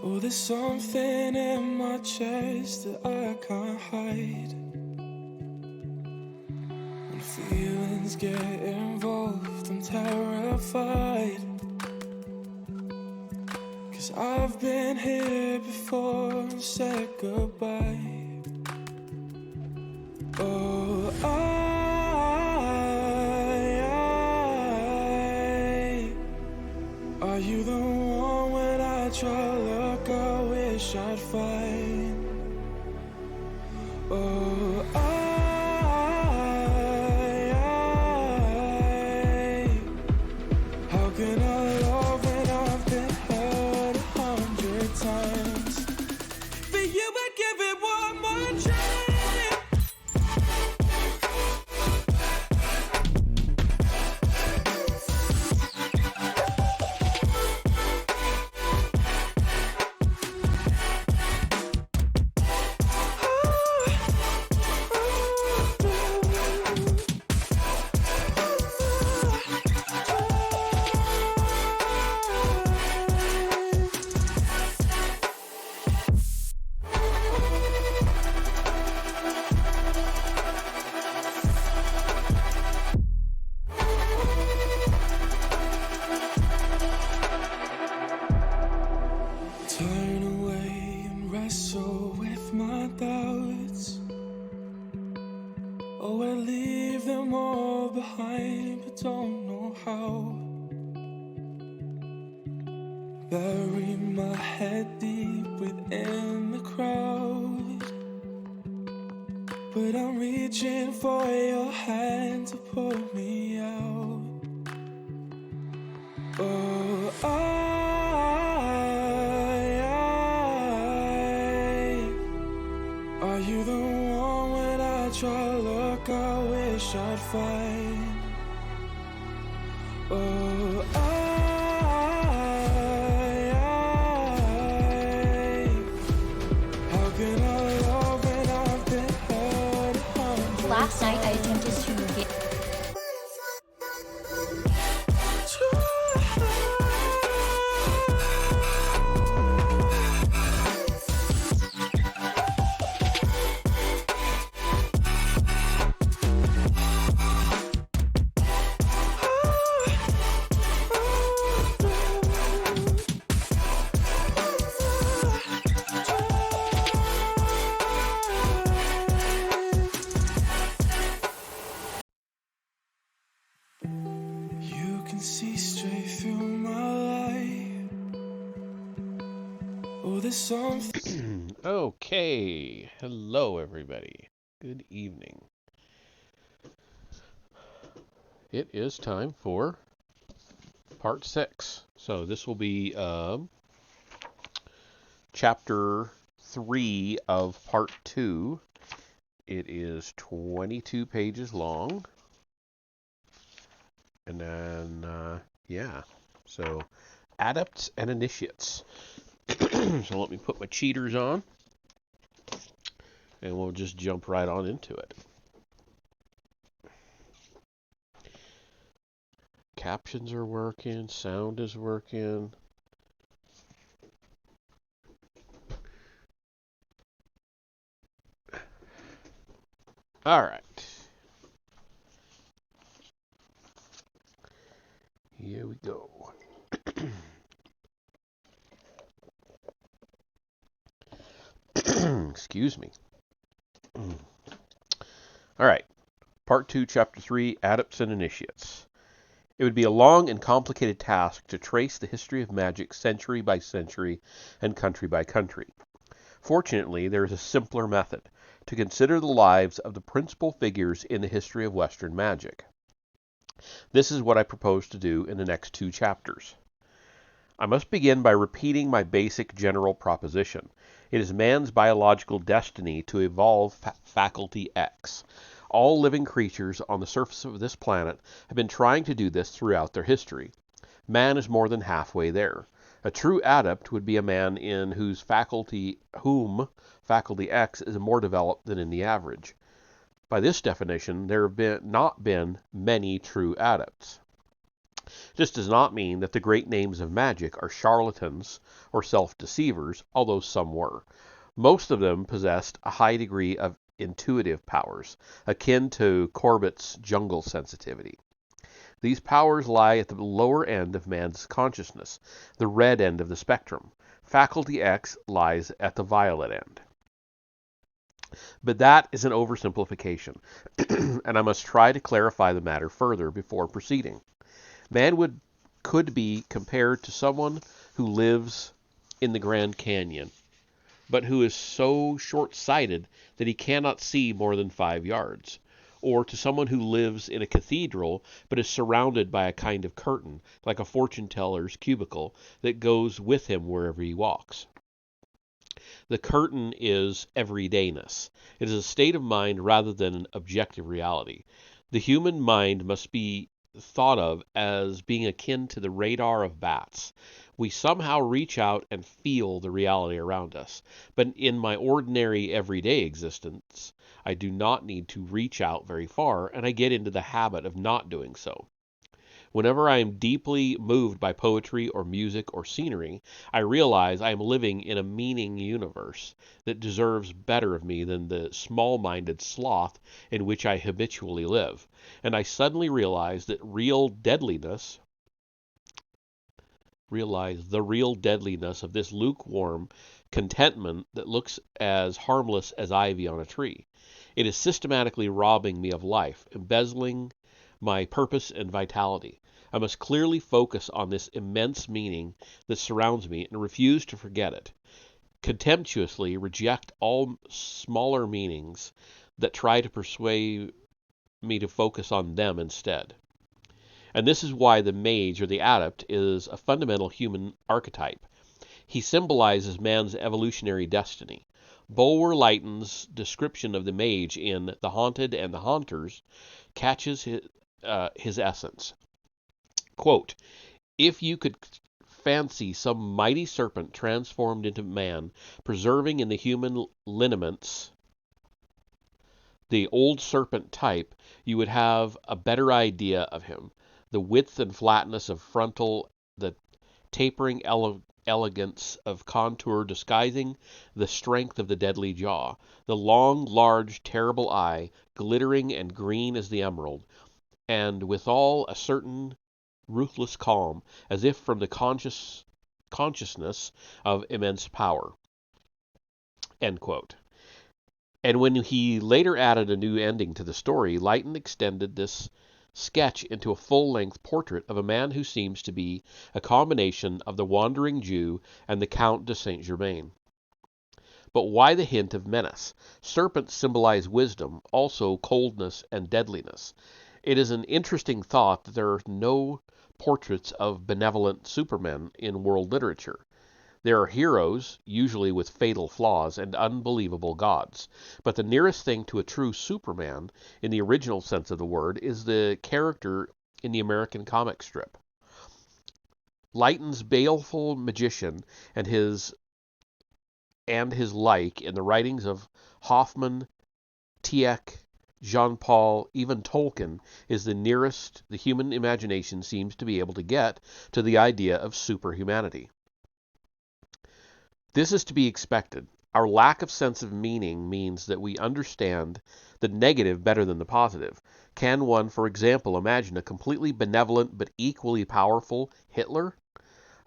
Oh, there's something in my chest that I can't hide. When feelings get involved, I'm terrified. 'Cause I've been here before and said goodbye. Oh, are you the one when I try look I wish I'd find? Oh, how can I love when I've been hurt 100 times? But you would give it one more try. Turn away and wrestle with my doubts. Oh, I leave them all behind, but don't know how. Bury my head deep within the crowd, but I'm reaching for your hand to pull me out. Oh, are you the one when I try look I wish I'd find? Oh, how can I love when I've been hurt 100 Last night I attempted to get You can see straight through my life. Oh, there's something. Okay, hello everybody. Good evening. It is time for part 6. So this will be chapter 3 of part 2. It is 22 pages long. And then, so adepts and initiates. So let me put my cheaters on, and we'll just jump right on into it. Captions are working, sound is working. All right. Here we go. Excuse me. All right. Part 2, Chapter 3, Adepts and Initiates. It would be a long and complicated task to trace the history of magic century by century and country by country. Fortunately, there is a simpler method, to consider the lives of the principal figures in the history of Western magic. This is what I propose to do in the next 2 chapters. I must begin by repeating my basic general proposition. It is man's biological destiny to evolve Faculty X. All living creatures on the surface of this planet have been trying to do this throughout their history. Man is more than halfway there. A true adept would be a man in whom Faculty X is more developed than in the average. By this definition, there have not been many true adepts. This does not mean that the great names of magic are charlatans or self-deceivers, although some were. Most of them possessed a high degree of intuitive powers, akin to Corbett's jungle sensitivity. These powers lie at the lower end of man's consciousness, the red end of the spectrum. Faculty X lies at the violet end. But that is an oversimplification, and I must try to clarify the matter further before proceeding. Could be compared to someone who lives in the Grand Canyon, but who is so short-sighted that he cannot see more than 5 yards, or to someone who lives in a cathedral but is surrounded by a kind of curtain, like a fortune-teller's cubicle, that goes with him wherever he walks. The curtain is everydayness. It is a state of mind rather than an objective reality. The human mind must be thought of as being akin to the radar of bats. We somehow reach out and feel the reality around us. But in my ordinary everyday existence, I do not need to reach out very far, and I get into the habit of not doing so. Whenever I am deeply moved by poetry or music or scenery, I realize I am living in a meaning universe that deserves better of me than the small-minded sloth in which I habitually live. And I suddenly realize the real deadliness of this lukewarm contentment that looks as harmless as ivy on a tree. It is systematically robbing me of life, embezzling my purpose and vitality. I must clearly focus on this immense meaning that surrounds me and refuse to forget it. Contemptuously reject all smaller meanings that try to persuade me to focus on them instead. And this is why the mage or the adept is a fundamental human archetype. He symbolizes man's evolutionary destiny. Bulwer Lytton's description of the mage in The Haunted and the Haunters catches his essence. Quote, "If you could fancy some mighty serpent transformed into man, preserving in the human lineaments the old serpent type, you would have a better idea of him. The width and flatness of frontal, the tapering elegance of contour disguising the strength of the deadly jaw, the long, large, terrible eye, glittering and green as the emerald, and withal a certain ruthless calm, as if from the consciousness of immense power." End quote. And when he later added a new ending to the story, Lytton extended this sketch into a full-length portrait of a man who seems to be a combination of the Wandering Jew and the Count de Saint-Germain. But why the hint of menace? Serpents symbolize wisdom, also coldness and deadliness. It is an interesting thought that there are no portraits of benevolent supermen in world literature. There are heroes, usually with fatal flaws, and unbelievable gods. But the nearest thing to a true Superman, in the original sense of the word, is the character in the American comic strip. Lytton's baleful magician and his like in the writings of Hoffman, Tieck, Jean-Paul, even Tolkien, is the nearest the human imagination seems to be able to get to the idea of superhumanity. This is to be expected. Our lack of sense of meaning means that we understand the negative better than the positive. Can one, for example, imagine a completely benevolent but equally powerful Hitler?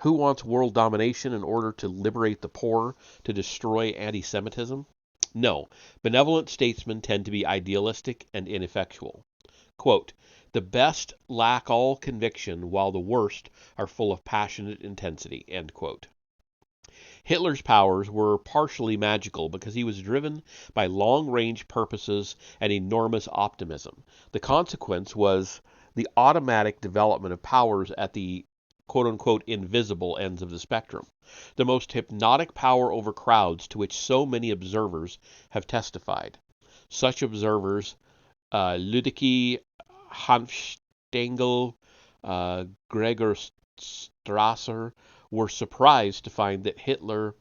Who wants world domination in order to liberate the poor, to destroy anti-Semitism? No, benevolent statesmen tend to be idealistic and ineffectual. Quote, "The best lack all conviction, while the worst are full of passionate intensity." End quote. Hitler's powers were partially magical because he was driven by long-range purposes and enormous optimism. The consequence was the automatic development of powers at the quote-unquote invisible ends of the spectrum, the most hypnotic power over crowds to which so many observers have testified. Such observers, Ludovic Hanfstaengl, Gregor Strasser, were surprised to find that Hitler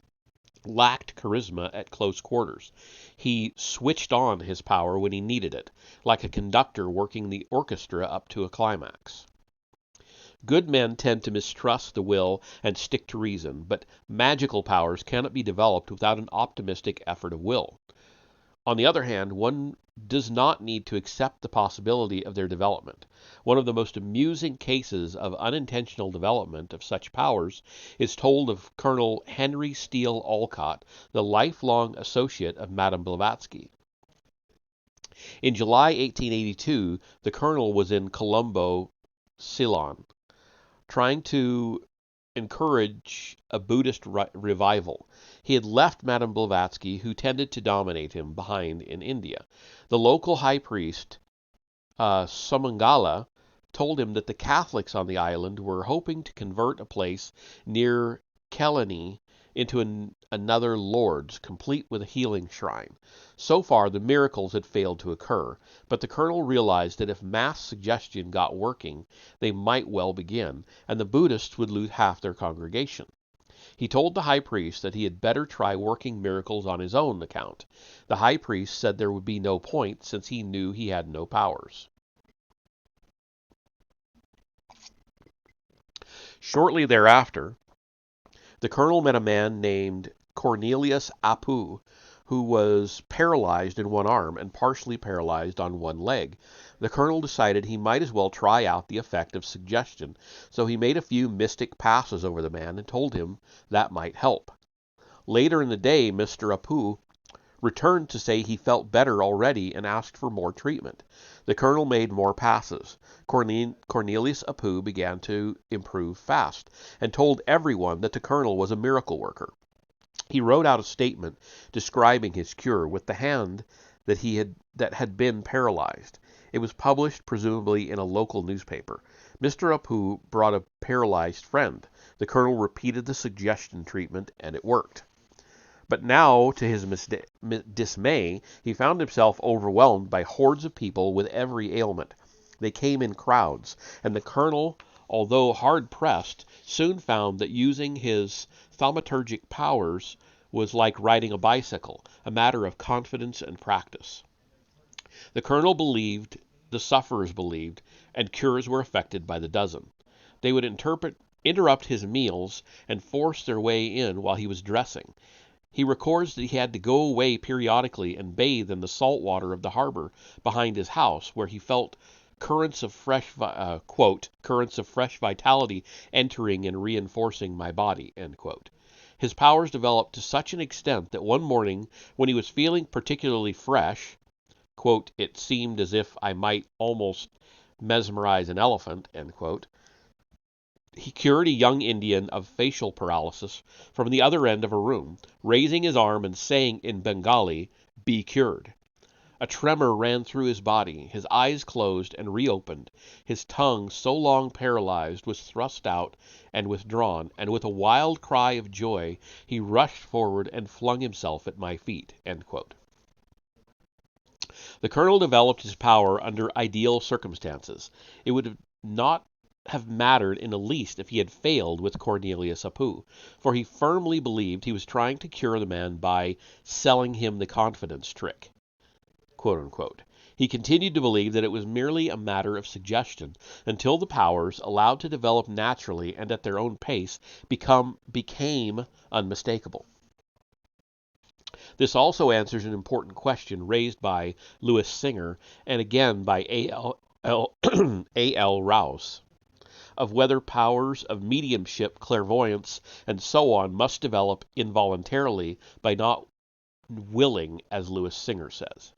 lacked charisma at close quarters. He switched on his power when he needed it, like a conductor working the orchestra up to a climax. Good men tend to mistrust the will and stick to reason, but magical powers cannot be developed without an optimistic effort of will. On the other hand, one does not need to accept the possibility of their development. One of the most amusing cases of unintentional development of such powers is told of Colonel Henry Steele Olcott, the lifelong associate of Madame Blavatsky. In July 1882, the colonel was in Colombo, Ceylon, trying to encourage a Buddhist revival. He had left Madame Blavatsky, who tended to dominate him, behind in India. The local high priest, Somangala, told him that the Catholics on the island were hoping to convert a place near Kelani into another Lourdes, complete with a healing shrine. So far, the miracles had failed to occur, but the colonel realized that if mass suggestion got working, they might well begin, and the Buddhists would lose half their congregation. He told the high priest that he had better try working miracles on his own account. The high priest said there would be no point, since he knew he had no powers. Shortly thereafter, the colonel met a man named Cornelius Apu, who was paralyzed in one arm and partially paralyzed on one leg. The colonel decided he might as well try out the effect of suggestion, so he made a few mystic passes over the man and told him that might help. Later in the day, Mr. Apu returned to say he felt better already and asked for more treatment. The colonel made more passes. Cornelius Apu began to improve fast and told everyone that the colonel was a miracle worker. He wrote out a statement describing his cure with the hand that had been paralyzed. It was published presumably in a local newspaper. Mr. Apu brought a paralyzed friend. The colonel repeated the suggestion treatment and it worked. But now, to his dismay, he found himself overwhelmed by hordes of people with every ailment. They came in crowds, and the colonel, although hard-pressed, soon found that using his thaumaturgic powers was like riding a bicycle, a matter of confidence and practice. The colonel believed, the sufferers believed, and cures were effected by the dozen. They would interrupt his meals and force their way in while he was dressing. He records that he had to go away periodically and bathe in the salt water of the harbor behind his house, where he felt currents of fresh vitality entering and reinforcing my body, end quote. His powers developed to such an extent that one morning, when he was feeling particularly fresh, quote, it seemed as if I might almost mesmerize an elephant, end quote, he cured a young Indian of facial paralysis from the other end of a room, raising his arm and saying in Bengali, "Be cured." A tremor ran through his body, his eyes closed and reopened, his tongue, so long paralyzed, was thrust out and withdrawn, and with a wild cry of joy, he rushed forward and flung himself at my feet, end quote. The colonel developed his power under ideal circumstances. It would not have mattered in the least if he had failed with Cornelius Apu, for he firmly believed he was trying to cure the man by selling him the confidence trick, quote unquote. He continued to believe that it was merely a matter of suggestion until the powers, allowed to develop naturally and at their own pace, became unmistakable. This also answers an important question raised by Louis Singer and again by A.L. Rouse, of whether powers of mediumship, clairvoyance, and so on must develop involuntarily by not willing, as Louis Singer says.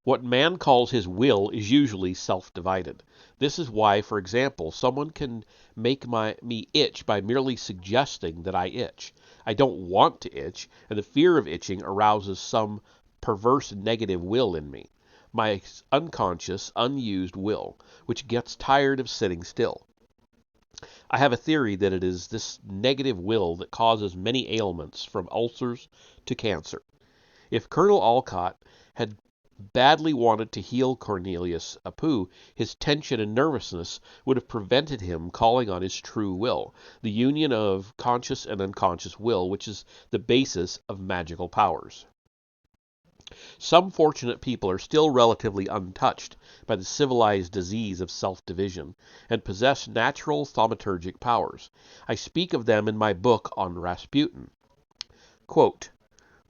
What man calls his will is usually self-divided. This is why, for example, someone can make me itch by merely suggesting that I itch. I don't want to itch, and the fear of itching arouses some perverse negative will in me, my unconscious, unused will, which gets tired of sitting still. I have a theory that it is this negative will that causes many ailments, from ulcers to cancer. If Colonel Olcott had badly wanted to heal Cornelius Apu, his tension and nervousness would have prevented him calling on his true will, the union of conscious and unconscious will, which is the basis of magical powers. Some fortunate people are still relatively untouched by the civilized disease of self-division and possess natural thaumaturgic powers. I speak of them in my book on Rasputin. Quote,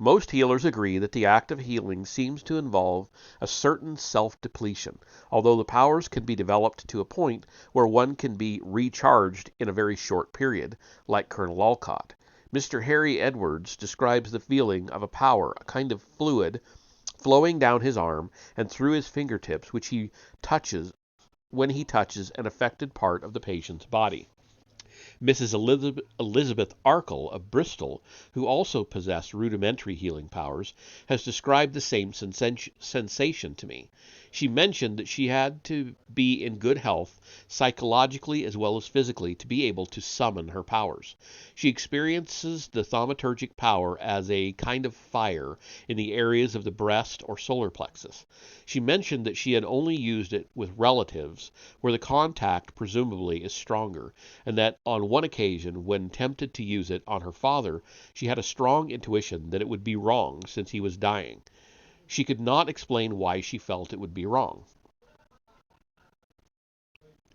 most healers agree that the act of healing seems to involve a certain self-depletion, although the powers can be developed to a point where one can be recharged in a very short period, like Colonel Alcott. Mr. Harry Edwards describes the feeling of a power, a kind of fluid, flowing down his arm and through his fingertips, which he touches when he touches an affected part of the patient's body. Mrs. Elizabeth Arkle of Bristol, who also possessed rudimentary healing powers, has described the same sensation to me. She mentioned that she had to be in good health, psychologically as well as physically, to be able to summon her powers. She experiences the thaumaturgic power as a kind of fire in the areas of the breast or solar plexus. She mentioned that she had only used it with relatives, where the contact presumably is stronger, and that on one occasion, when tempted to use it on her father, she had a strong intuition that it would be wrong since he was dying. She could not explain why she felt it would be wrong.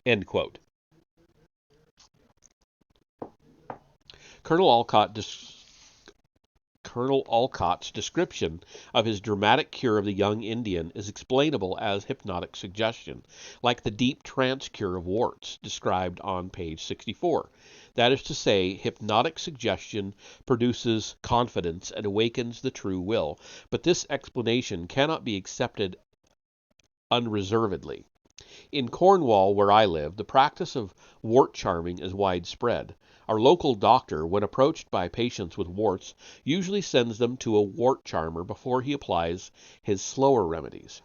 End quote. Colonel Alcott's description of his dramatic cure of the young Indian is explainable as hypnotic suggestion, like the deep trance cure of warts described on page 64. That is to say, hypnotic suggestion produces confidence and awakens the true will, but this explanation cannot be accepted unreservedly. In Cornwall, where I live, the practice of wart charming is widespread. Our local doctor, when approached by patients with warts, usually sends them to a wart charmer before he applies his slower remedies.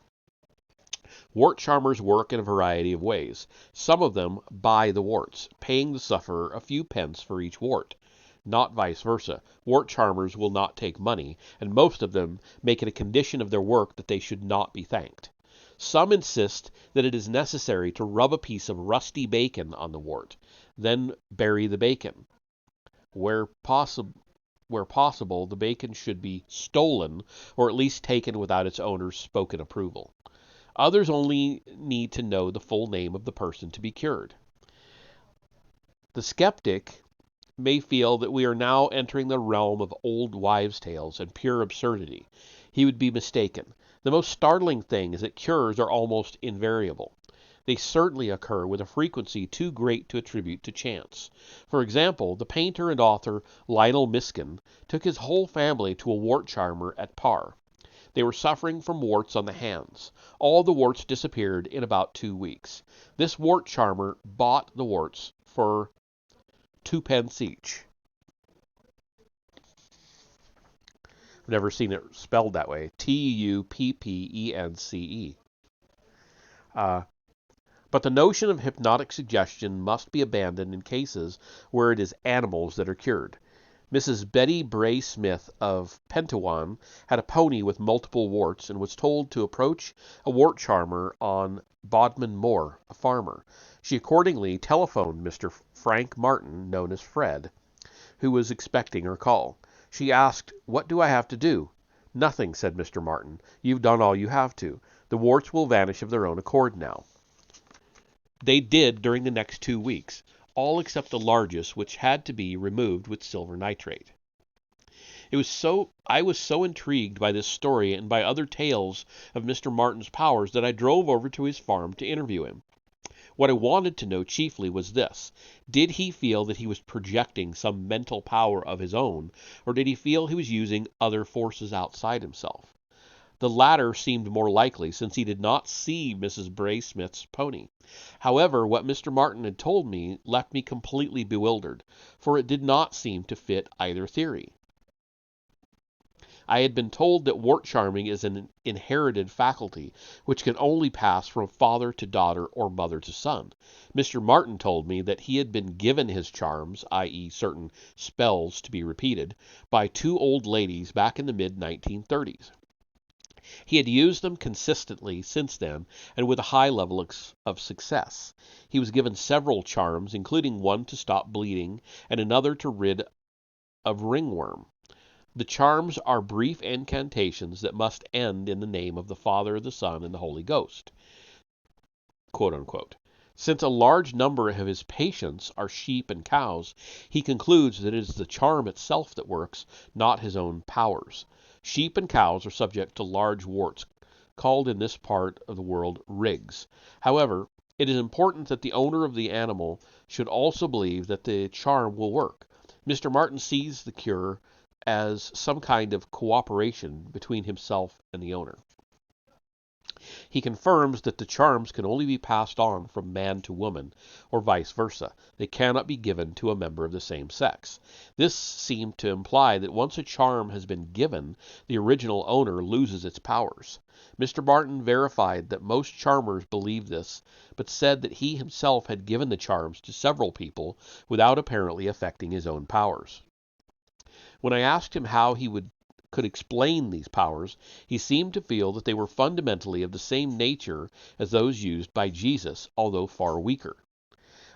Wart charmers work in a variety of ways. Some of them buy the warts, paying the sufferer a few pence for each wart. Not vice versa. Wart charmers will not take money, and most of them make it a condition of their work that they should not be thanked. Some insist that it is necessary to rub a piece of rusty bacon on the wart, then bury the bacon. Where possible, the bacon should be stolen, or at least taken without its owner's spoken approval. Others only need to know the full name of the person to be cured. The skeptic may feel that we are now entering the realm of old wives' tales and pure absurdity. He would be mistaken. The most startling thing is that cures are almost invariable. They certainly occur with a frequency too great to attribute to chance. For example, the painter and author Lionel Miskin took his whole family to a wart charmer at Par. They were suffering from warts on the hands. All the warts disappeared in about 2 weeks. This wart charmer bought the warts for 2 pence each. I've never seen it spelled that way. Tuppence. But the notion of hypnotic suggestion must be abandoned in cases where it is animals that are cured. Mrs. Betty Bray Smith of Pentewan had a pony with multiple warts and was told to approach a wart charmer on Bodmin Moor, a farmer. She accordingly telephoned Mr. Frank Martin, known as Fred, who was expecting her call. She asked, "What do I have to do?" "Nothing," said Mr. Martin. "You've done all you have to. The warts will vanish of their own accord now." They did during the next 2 weeks, all except the largest, which had to be removed with silver nitrate. I was so intrigued by this story and by other tales of Mr. Martin's powers that I drove over to his farm to interview him. What I wanted to know chiefly was this: did he feel that he was projecting some mental power of his own, or did he feel he was using other forces outside himself? The latter seemed more likely, since he did not see Mrs. Bray Smith's pony. However, what Mr. Martin had told me left me completely bewildered, for it did not seem to fit either theory. I had been told that wart charming is an inherited faculty, which can only pass from father to daughter or mother to son. Mr. Martin told me that he had been given his charms, i.e. certain spells to be repeated, by 2 old ladies back in the mid-1930s. He had used them consistently since then, and with a high level of success. He was given several charms, including one to stop bleeding and another to rid of ringworm. The charms are brief incantations that must end in the name of the Father, the Son, and the Holy Ghost, quote unquote. Since a large number of his patients are sheep and cows, he concludes that it is the charm itself that works, not his own powers. Sheep and cows are subject to large warts, called in this part of the world rigs. However, it is important that the owner of the animal should also believe that the charm will work. Mr. Martin sees the cure as some kind of cooperation between himself and the owner. He confirms that the charms can only be passed on from man to woman, or vice versa. They cannot be given to a member of the same sex. This seemed to imply that once a charm has been given, the original owner loses its powers. Mr. Martin verified that most charmers believed this, but said that he himself had given the charms to several people without apparently affecting his own powers. When I asked him how he could explain these powers, he seemed to feel that they were fundamentally of the same nature as those used by Jesus, although far weaker.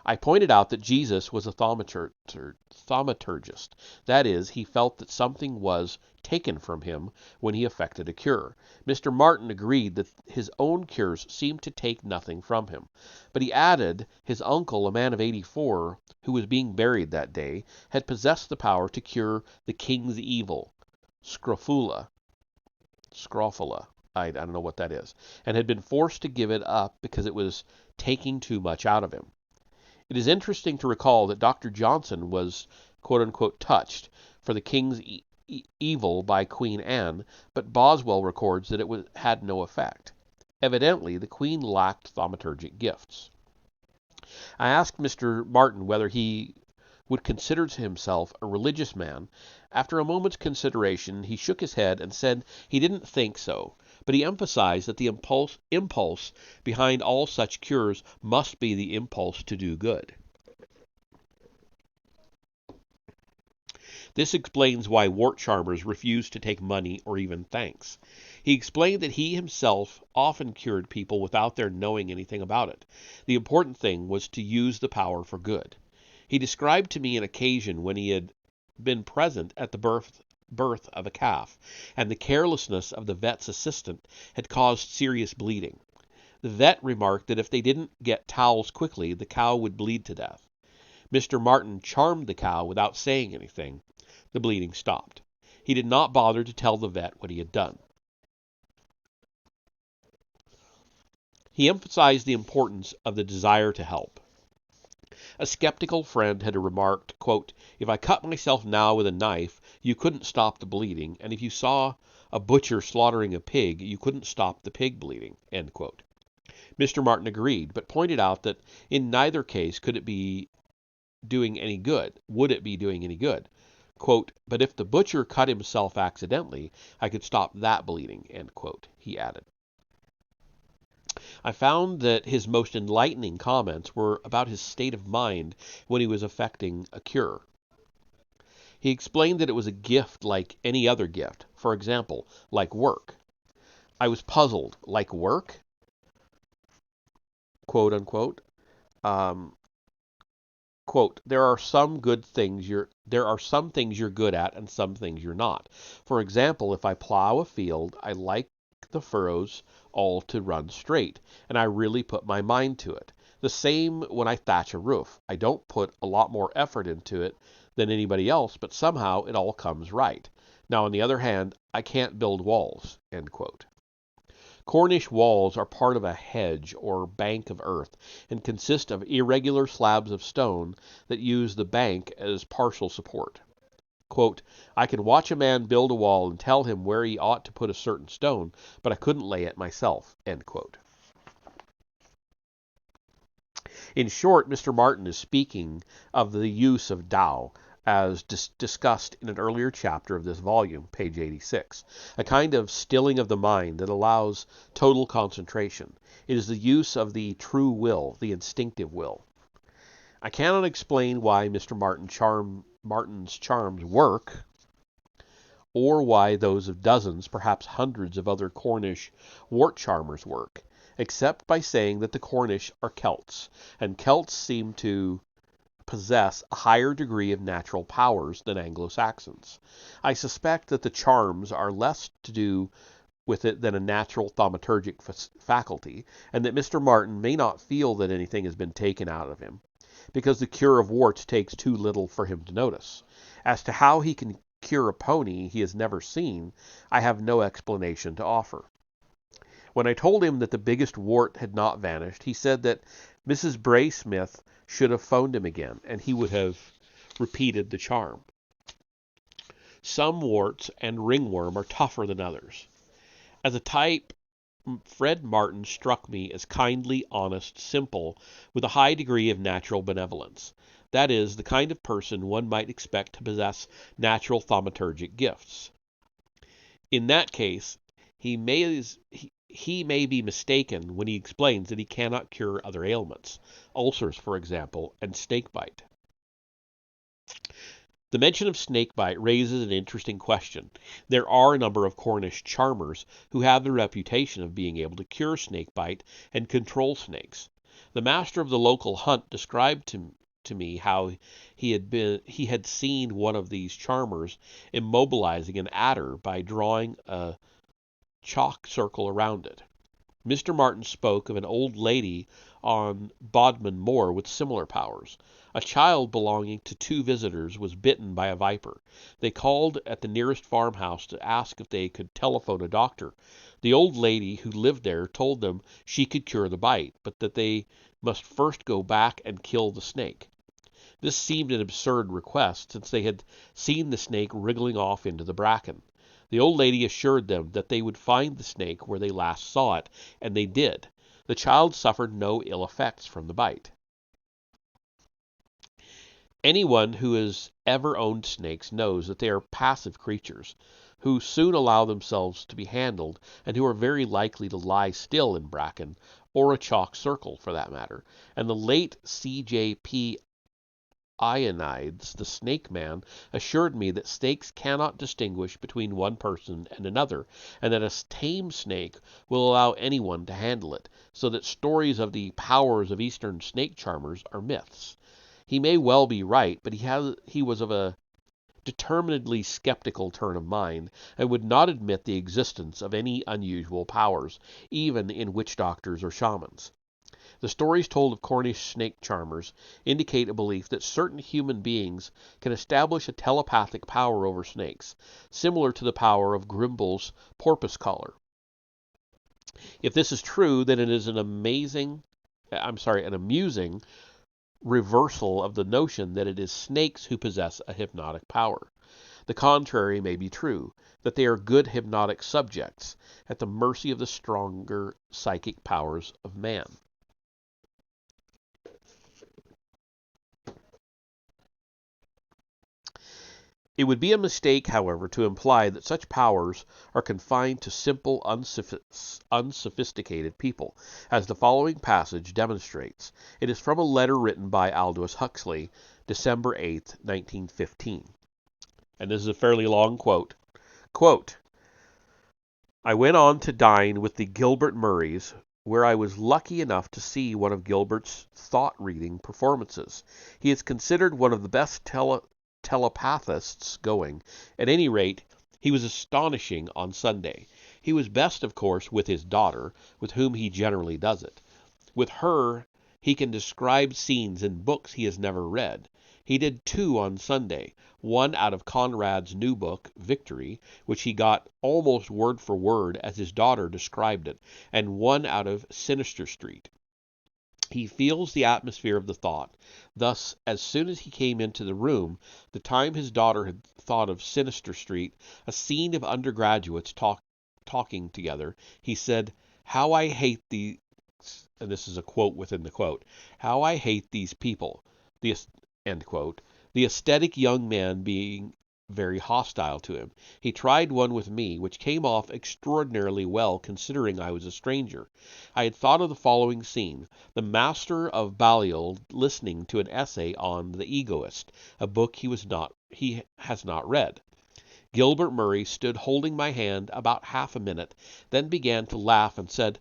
I pointed out that Jesus was a thaumaturgist. That is, he felt that something was taken from him when he effected a cure. Mr. Martin agreed that his own cures seemed to take nothing from him. But he added his uncle, a man of 84, who was being buried that day, had possessed the power to cure the king's evil, scrofula, I don't know what that is, and had been forced to give it up because it was taking too much out of him. It is interesting to recall that Dr. Johnson was, quote-unquote, touched for the king's evil by Queen Anne, but Boswell records that it had no effect. Evidently, the queen lacked thaumaturgic gifts. I asked Mr. Martin whether he would consider himself a religious man. After a moment's consideration, he shook his head and said he didn't think so, but he emphasized that the impulse behind all such cures must be the impulse to do good. This explains why wart charmers refuse to take money or even thanks. He explained that he himself often cured people without their knowing anything about it. The important thing was to use the power for good. He described to me an occasion when he had been present at the birth of a calf, and the carelessness of the vet's assistant had caused serious bleeding. The vet remarked that if they didn't get towels quickly, the cow would bleed to death. Mr. Martin charmed the cow without saying anything. The bleeding stopped. He did not bother to tell the vet what he had done. He emphasized the importance of the desire to help. A skeptical friend had remarked, quote, "If I cut myself now with a knife, you couldn't stop the bleeding, and if you saw a butcher slaughtering a pig, you couldn't stop the pig bleeding," end quote. Mr. Martin agreed, but pointed out that in neither case would it be doing any good. Quote, "But if the butcher cut himself accidentally, I could stop that bleeding," end quote, he added. I found that his most enlightening comments were about his state of mind when he was effecting a cure. He explained that it was a gift like any other gift, for example, like work. I was puzzled. Like work? Quote unquote. Quote, there are some things you're good at and some things you're not. For example, if I plow a field, I like the furrows all to run straight, and I really put my mind to it. The same when I thatch a roof. I don't put a lot more effort into it than anybody else, but somehow it all comes right. Now, on the other hand, I can't build walls, end quote. Cornish walls are part of a hedge or bank of earth and consist of irregular slabs of stone that use the bank as partial support. Quote, I can watch a man build a wall and tell him where he ought to put a certain stone, but I couldn't lay it myself, end quote. In short, Mr. Martin is speaking of the use of Tao, as discussed in an earlier chapter of this volume, page 86, a kind of stilling of the mind that allows total concentration. It is the use of the true will, the instinctive will. I cannot explain why Mr. Martin's charms work, or why those of dozens, perhaps hundreds of other Cornish wart charmers work, except by saying that the Cornish are Celts, and Celts seem to possess a higher degree of natural powers than Anglo-Saxons. I suspect that the charms are less to do with it than a natural thaumaturgic faculty, and that Mr. Martin may not feel that anything has been taken out of him, because the cure of warts takes too little for him to notice. As to how he can cure a pony he has never seen, I have no explanation to offer. When I told him that the biggest wart had not vanished, he said that Mrs. Braysmith should have phoned him again, and he would have repeated the charm. Some warts and ringworm are tougher than others. As a type, Fred Martin struck me as kindly, honest, simple, with a high degree of natural benevolence. That is, the kind of person one might expect to possess natural thaumaturgic gifts. In that case, he may be mistaken when he explains that he cannot cure other ailments, ulcers, for example, and snakebite. The mention of snakebite raises an interesting question. There are a number of Cornish charmers who have the reputation of being able to cure snakebite and control snakes. The master of the local hunt described to me how he had seen one of these charmers immobilizing an adder by drawing a chalk circle around it. Mr. Martin spoke of an old lady on Bodmin Moor with similar powers. A child belonging to two visitors was bitten by a viper. They called at the nearest farmhouse to ask if they could telephone a doctor. The old lady who lived there told them she could cure the bite, but that they must first go back and kill the snake. This seemed an absurd request, since they had seen the snake wriggling off into the bracken. The old lady assured them that they would find the snake where they last saw it, and they did. The child suffered no ill effects from the bite. Anyone who has ever owned snakes knows that they are passive creatures, who soon allow themselves to be handled, and who are very likely to lie still in bracken, or a chalk circle for that matter. And the late C.J.P. Ionides, the snake man, assured me that snakes cannot distinguish between one person and another, and that a tame snake will allow anyone to handle it, so that stories of the powers of Eastern snake charmers are myths. He may well be right, but he was of a determinedly skeptical turn of mind, and would not admit the existence of any unusual powers, even in witch doctors or shamans. The stories told of Cornish snake charmers indicate a belief that certain human beings can establish a telepathic power over snakes, similar to the power of Grimble's porpoise collar. If this is true, then it is an amusing reversal of the notion that it is snakes who possess a hypnotic power. The contrary may be true, that they are good hypnotic subjects, at the mercy of the stronger psychic powers of man. It would be a mistake, however, to imply that such powers are confined to simple, unsophisticated people, as the following passage demonstrates. It is from a letter written by Aldous Huxley, December 8, 1915. And this is a fairly long quote. Quote, I went on to dine with the Gilbert Murrays, where I was lucky enough to see one of Gilbert's thought-reading performances. He is considered one of the best telepathists going. At any rate, he was astonishing on Sunday. He was best, of course, with his daughter, with whom he generally does it. With her, he can describe scenes in books he has never read. He did 2 on Sunday, one out of Conrad's new book, Victory, which he got almost word for word as his daughter described it, and one out of Sinister Street. He feels the atmosphere of the thought. Thus, as soon as he came into the room, the time his daughter had thought of Sinister Street, a scene of undergraduates talking together, he said, "How I hate these," and this is a quote within the quote, "how I hate these people," end quote, the aesthetic young man being very hostile to him. He tried one with me, which came off extraordinarily well considering I was a stranger. I had thought of the following scene: the master of Balliol listening to an essay on The Egoist, a book he has not read. Gilbert Murray stood holding my hand about half a minute, then began to laugh and said,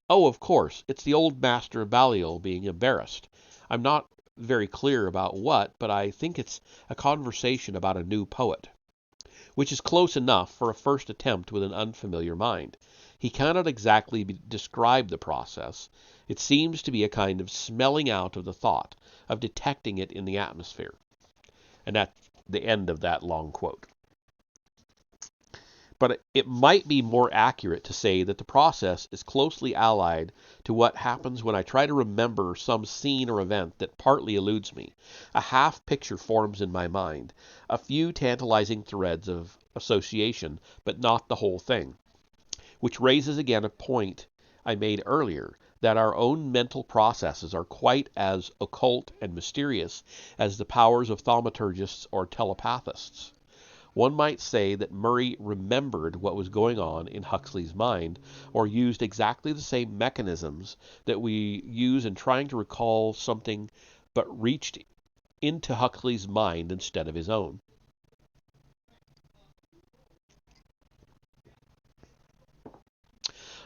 "Oh, of course, it's the old master of Balliol being embarrassed. I'm not very clear about what, but I think it's a conversation about a new poet, which is close enough for a first attempt with an unfamiliar mind. He cannot exactly describe the process. It seems to be a kind of smelling out of the thought, of detecting it in the atmosphere. And that's the end of that long quote. But it might be more accurate to say that the process is closely allied to what happens when I try to remember some scene or event that partly eludes me. A half picture forms in my mind, a few tantalizing threads of association, but not the whole thing. Which raises again a point I made earlier, that our own mental processes are quite as occult and mysterious as the powers of thaumaturgists or telepathists. One might say that Murray remembered what was going on in Huxley's mind, or used exactly the same mechanisms that we use in trying to recall something, but reached into Huxley's mind instead of his own.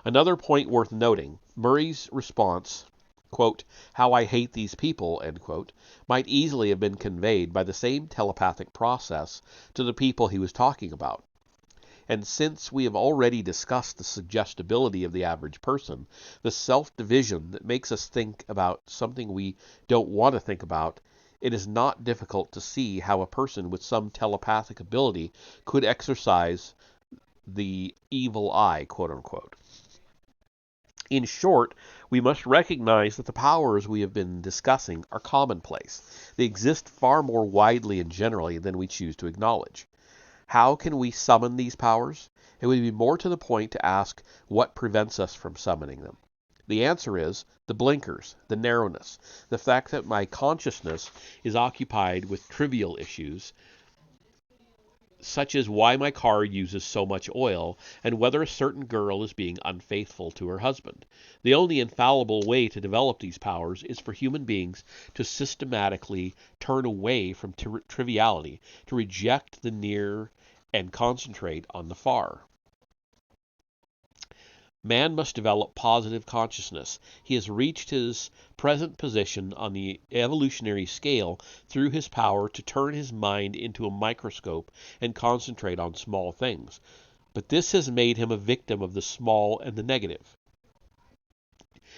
Another point worth noting, Murray's response, quote, "How I hate these people," end quote, might easily have been conveyed by the same telepathic process to the people he was talking about. And since we have already discussed the suggestibility of the average person, the self-division that makes us think about something we don't want to think about, it is not difficult to see how a person with some telepathic ability could exercise the evil eye, quote unquote. In short, we must recognize that the powers we have been discussing are commonplace. They exist far more widely and generally than we choose to acknowledge. How can we summon these powers? It would be more to the point to ask what prevents us from summoning them. The answer is the blinkers, the narrowness, the fact that my consciousness is occupied with trivial issues, such as why my car uses so much oil and whether a certain girl is being unfaithful to her husband. The only infallible way to develop these powers is for human beings to systematically turn away from triviality, to reject the near and concentrate on the far. Man must develop positive consciousness. He has reached his present position on the evolutionary scale through his power to turn his mind into a microscope and concentrate on small things. But this has made him a victim of the small and the negative.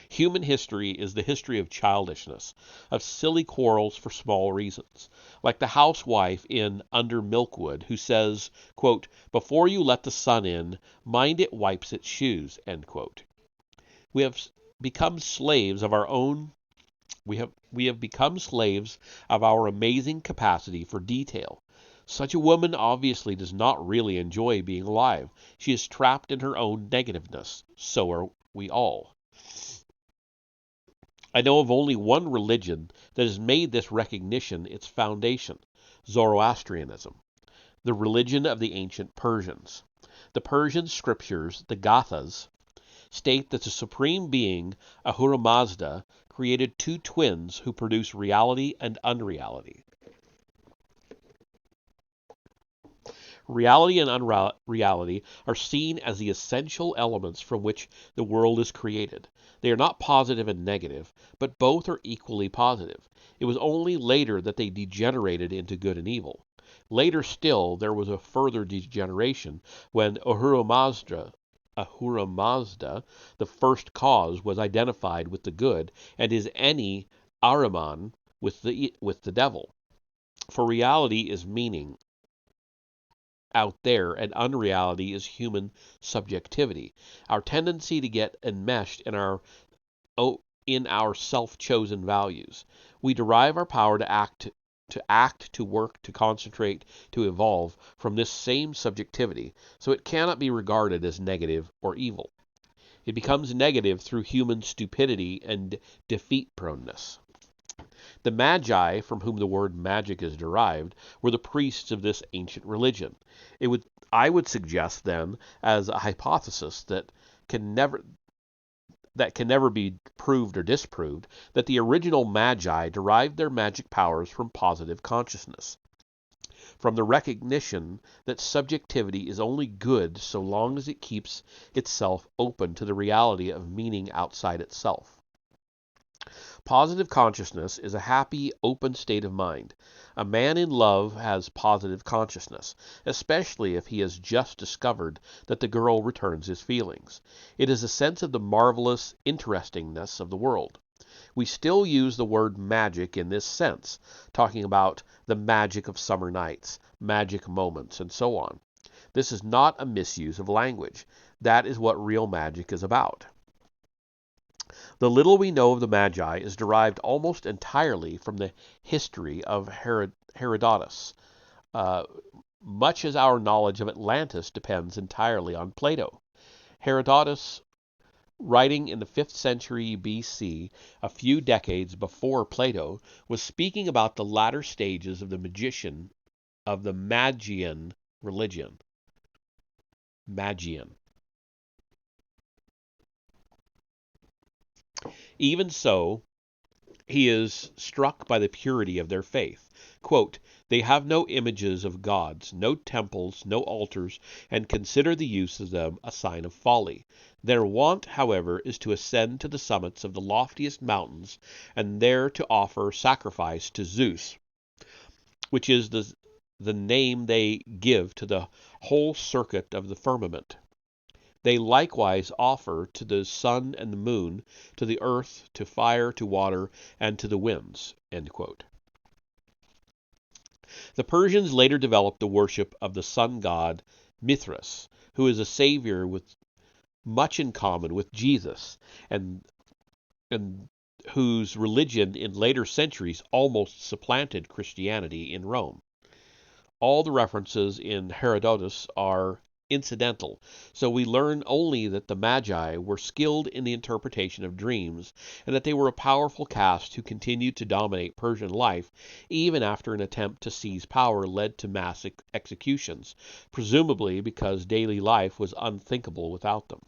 Human history is the history of childishness, of silly quarrels for small reasons. Like the housewife in Under Milkwood who says, quote, "Before you let the sun in, mind it wipes its shoes," end quote. We have become slaves of our own we have become slaves of our amazing capacity for detail. Such a woman obviously does not really enjoy being alive. She is trapped in her own negativeness. So are we all. I know of only one religion that has made this recognition its foundation, Zoroastrianism, the religion of the ancient Persians. The Persian scriptures, the Gathas, state that the supreme being, Ahura Mazda, created two twins who produce reality and unreality. Reality and unreality are seen as the essential elements from which the world is created. They are not positive and negative, but both are equally positive. It was only later that they degenerated into good and evil. Later still, there was a further degeneration when Ahura Mazda, the first cause, was identified with the good, and his enemy, Ahriman, with the devil. For reality is meaning out there, and unreality is human subjectivity, our tendency to get enmeshed in our self-chosen values. We derive our power to act, to work, to concentrate, to evolve from this same subjectivity, so it cannot be regarded as negative or evil. It becomes negative through human stupidity and defeat proneness. The Magi, from whom the word magic is derived, were the priests of this ancient religion. I would suggest then, as a hypothesis that can never be proved or disproved, that the original Magi derived their magic powers from positive consciousness, from the recognition that subjectivity is only good so long as it keeps itself open to the reality of meaning outside itself. Positive consciousness is a happy, open state of mind. A man in love has positive consciousness, especially if he has just discovered that the girl returns his feelings. It is a sense of the marvelous interestingness of the world. We still use the word magic in this sense, talking about the magic of summer nights, magic moments, and so on. This is not a misuse of language. That is what real magic is about. The little we know of the Magi is derived almost entirely from the history of Herodotus, much as our knowledge of Atlantis depends entirely on Plato. Herodotus, writing in the 5th century BC, a few decades before Plato, was speaking about the latter stages of the Magian religion. Magian. Even so, he is struck by the purity of their faith. Quote, "They have no images of gods, no temples, no altars, and consider the use of them a sign of folly. Their wont, however, is to ascend to the summits of the loftiest mountains, and there to offer sacrifice to Zeus, which is the name they give to the whole circuit of the firmament. They likewise offer to the sun and the moon, to the earth, to fire, to water, and to the winds." End quote. The Persians later developed the worship of the sun god Mithras, who is a savior with much in common with Jesus, and whose religion in later centuries almost supplanted Christianity in Rome. All the references in Herodotus are incidental, so we learn only that the Magi were skilled in the interpretation of dreams, and that they were a powerful caste who continued to dominate Persian life even after an attempt to seize power led to mass executions, presumably because daily life was unthinkable without them.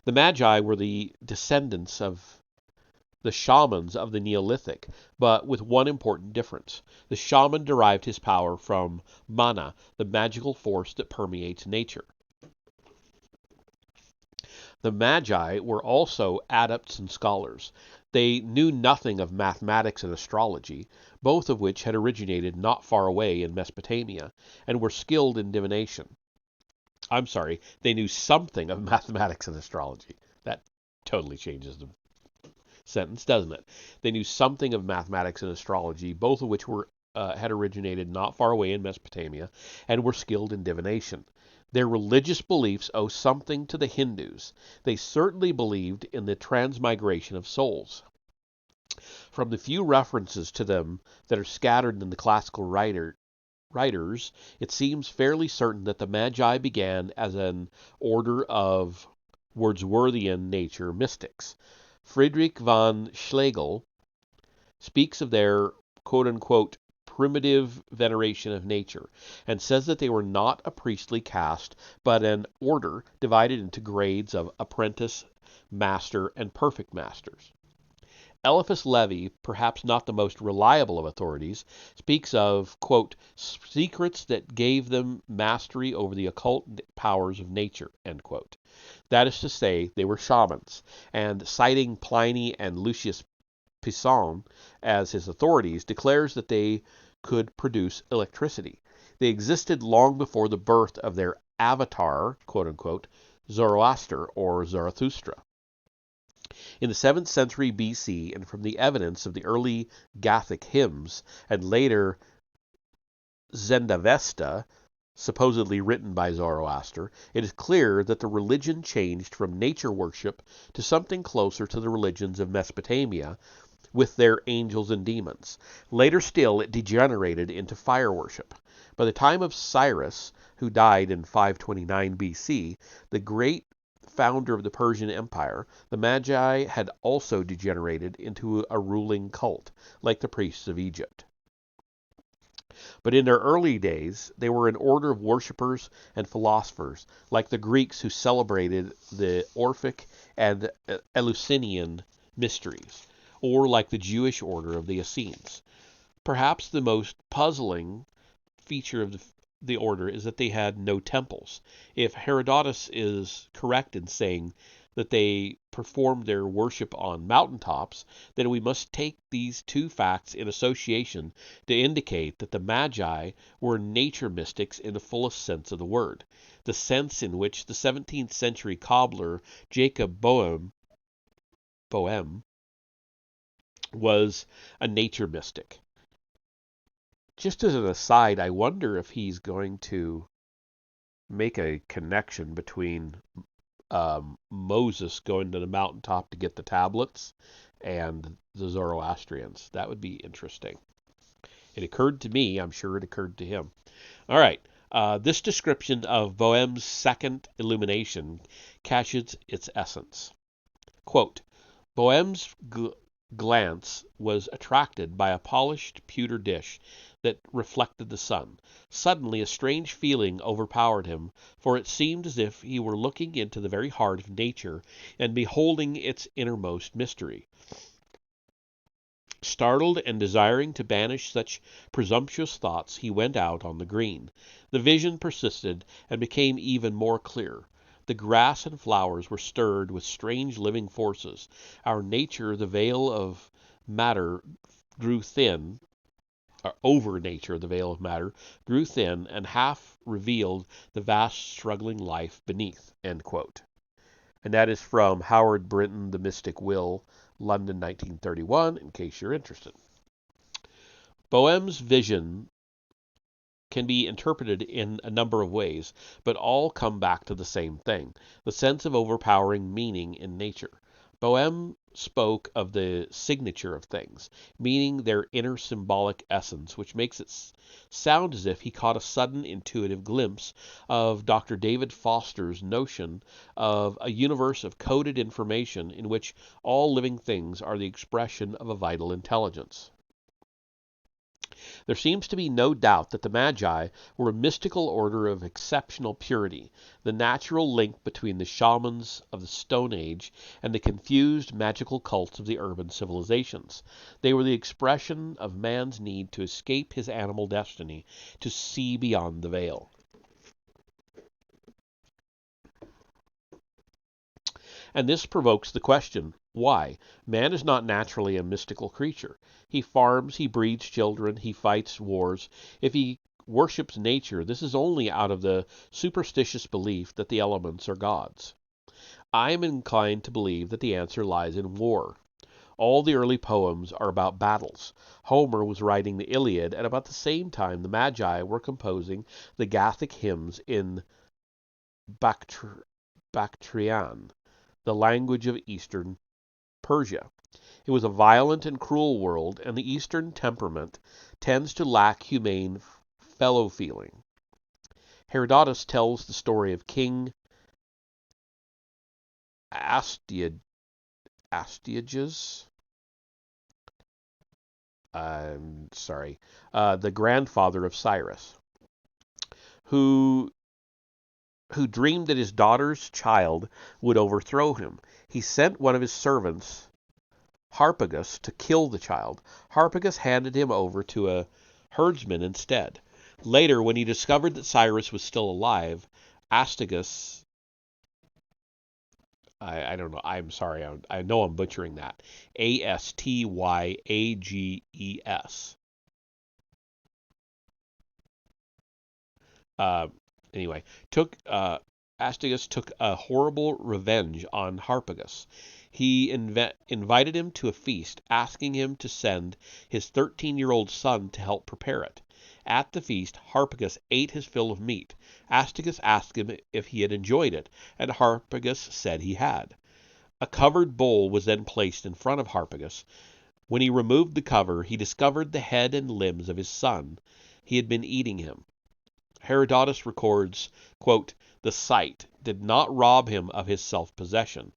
The Magi were the descendants of the shamans of the Neolithic, but with one important difference. The shaman derived his power from mana, the magical force that permeates nature. The Magi were also adepts and scholars. They knew nothing of mathematics and astrology, both of which had originated not far away in Mesopotamia, and were skilled in divination. I'm sorry, they knew something of mathematics and astrology. That totally changes the sentence, doesn't it? They knew something of mathematics and astrology, both of which had originated not far away in Mesopotamia, and were skilled in divination. Their religious beliefs owe something to the Hindus. They certainly believed in the transmigration of souls. From the few references to them that are scattered in the classical writers, it seems fairly certain that the Magi began as an order of Wordsworthian nature mystics. Friedrich von Schlegel speaks of their quote-unquote primitive veneration of nature, and says that they were not a priestly caste, but an order divided into grades of apprentice, master, and perfect masters. Eliphas Levi, perhaps not the most reliable of authorities, speaks of, quote, secrets that gave them mastery over the occult powers of nature, end quote. That is to say, they were shamans, and citing Pliny and Lucius Pison as his authorities, declares that they could produce electricity. They existed long before the birth of their avatar, quote-unquote, Zoroaster or Zarathustra. In the 7th century BC, and from the evidence of the early Gathic hymns, and later Zendavesta, supposedly written by Zoroaster, it is clear that the religion changed from nature worship to something closer to the religions of Mesopotamia, with their angels and demons. Later still, it degenerated into fire worship. By the time of Cyrus, who died in 529 BC, the great founder of the Persian Empire, the Magi had also degenerated into a ruling cult, like the priests of Egypt. But in their early days, they were an order of worshippers and philosophers, like the Greeks who celebrated the Orphic and Eleusinian mysteries, or like the Jewish order of the Essenes. Perhaps the most puzzling feature of the order is that they had no temples. If Herodotus is correct in saying that they performed their worship on mountaintops, then we must take these two facts in association to indicate that the Magi were nature mystics in the fullest sense of the word, the sense in which the 17th century cobbler Jacob Boehme was a nature mystic. Just as an aside, I wonder if he's going to make a connection between Moses going to the mountaintop to get the tablets and the Zoroastrians. That would be interesting. It occurred to me. I'm sure it occurred to him. All right. This description of Boehme's second illumination catches its essence. Quote, Boehme's glance was attracted by a polished pewter dish that reflected the sun. Suddenly a strange feeling overpowered him, for it seemed as if he were looking into the very heart of nature and beholding its innermost mystery. Startled and desiring to banish such presumptuous thoughts, he went out on the green. The vision persisted and became even more clear. The grass and flowers were stirred with strange living forces. Our nature, the veil of matter, grew thin, over nature, the veil of matter, grew thin and half revealed the vast struggling life beneath. End quote. And that is from Howard Brinton, The Mystic Will, London, 1931, in case you're interested. Boehme's vision can be interpreted in a number of ways, but all come back to the same thing, the sense of overpowering meaning in nature. Boehme spoke of the signature of things, meaning their inner symbolic essence, which makes it sound as if he caught a sudden intuitive glimpse of Dr. David Foster's notion of a universe of coded information in which all living things are the expression of a vital intelligence. There seems to be no doubt that the Magi were a mystical order of exceptional purity, the natural link between the shamans of the Stone Age and the confused magical cults of the urban civilizations. They were the expression of man's need to escape his animal destiny, to see beyond the veil. And this provokes the question, why? Man is not naturally a mystical creature. He farms, he breeds children, he fights wars. If he worships nature, this is only out of the superstitious belief that the elements are gods. I am inclined to believe that the answer lies in war. All the early poems are about battles. Homer was writing the Iliad at about the same time the Magi were composing the Gathic hymns in Bactrian, the language of Eastern Persia. It was a violent and cruel world, and the Eastern temperament tends to lack humane fellow-feeling. Herodotus tells the story of King Astyages, the grandfather of Cyrus, who dreamed that his daughter's child would overthrow him. He sent one of his servants, Harpagus, to kill the child. Harpagus handed him over to a herdsman instead. Later, when he discovered that Cyrus was still alive, Astyages, I don't know, I'm sorry, I know I'm butchering that, Astyages. Anyway, Astyages took a horrible revenge on Harpagus. He invited him to a feast, asking him to send his 13-year-old son to help prepare it. At the feast, Harpagus ate his fill of meat. Astyages asked him if he had enjoyed it, and Harpagus said he had. A covered bowl was then placed in front of Harpagus. When he removed the cover, he discovered the head and limbs of his son. He had been eating him. Herodotus records, quote, the sight did not rob him of his self-possession.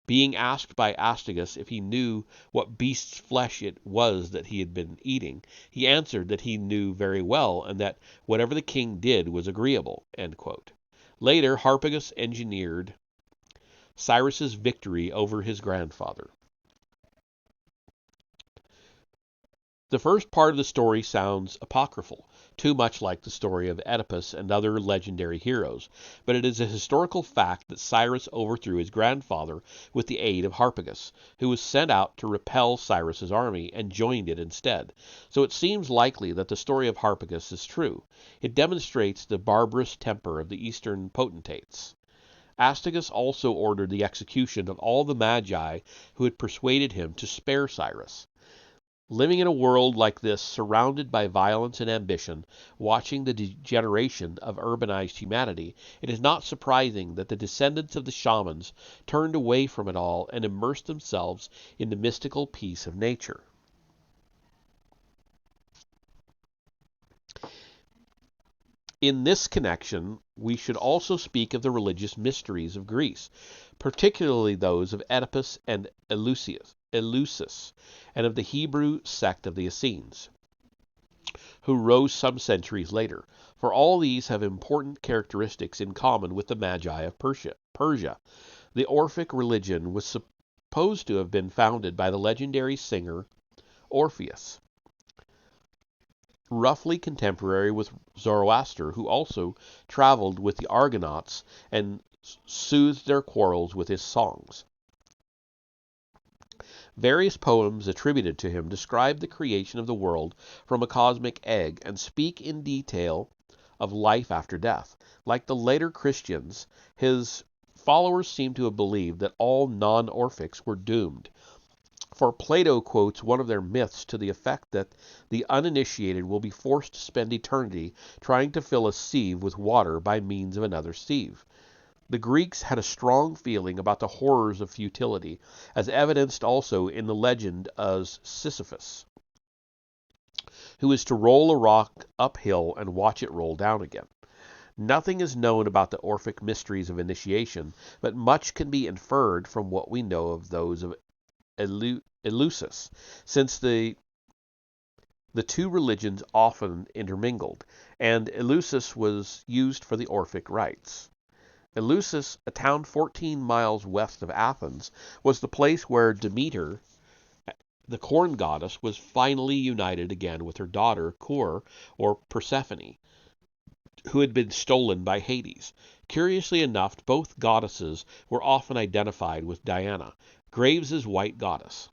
Being asked by Astyages if he knew what beast's flesh it was that he had been eating, he answered that he knew very well, and that whatever the king did was agreeable. End quote. Later, Harpagus engineered Cyrus's victory over his grandfather. The first part of the story sounds apocryphal, too much like the story of Oedipus and other legendary heroes, but it is a historical fact that Cyrus overthrew his grandfather with the aid of Harpagus, who was sent out to repel Cyrus's army and joined it instead. So it seems likely that the story of Harpagus is true. It demonstrates the barbarous temper of the eastern potentates. Astyages also ordered the execution of all the magi who had persuaded him to spare Cyrus. Living in a world like this, surrounded by violence and ambition, watching the degeneration of urbanized humanity, it is not surprising that the descendants of the shamans turned away from it all and immersed themselves in the mystical peace of nature. In this connection, we should also speak of the religious mysteries of Greece, particularly those of Oedipus and Eleusis, and of the Hebrew sect of the Essenes, who rose some centuries later, for all these have important characteristics in common with the Magi of Persia. The Orphic religion was supposed to have been founded by the legendary singer Orpheus, roughly contemporary with Zoroaster, who also traveled with the Argonauts and soothed their quarrels with his songs. Various poems attributed to him describe the creation of the world from a cosmic egg and speak in detail of life after death. Like the later Christians, his followers seem to have believed that all non-Orphics were doomed, for Plato quotes one of their myths to the effect that the uninitiated will be forced to spend eternity trying to fill a sieve with water by means of another sieve. The Greeks had a strong feeling about the horrors of futility, as evidenced also in the legend of Sisyphus, who is to roll a rock uphill and watch it roll down again. Nothing is known about the Orphic mysteries of initiation, but much can be inferred from what we know of those of Eleusis, since the two religions often intermingled, and Eleusis was used for the Orphic rites. Eleusis, a town 14 miles west of Athens, was the place where Demeter, the corn goddess, was finally united again with her daughter Kur, or Persephone, who had been stolen by Hades. Curiously enough, both goddesses were often identified with Diana, Graves' white goddess.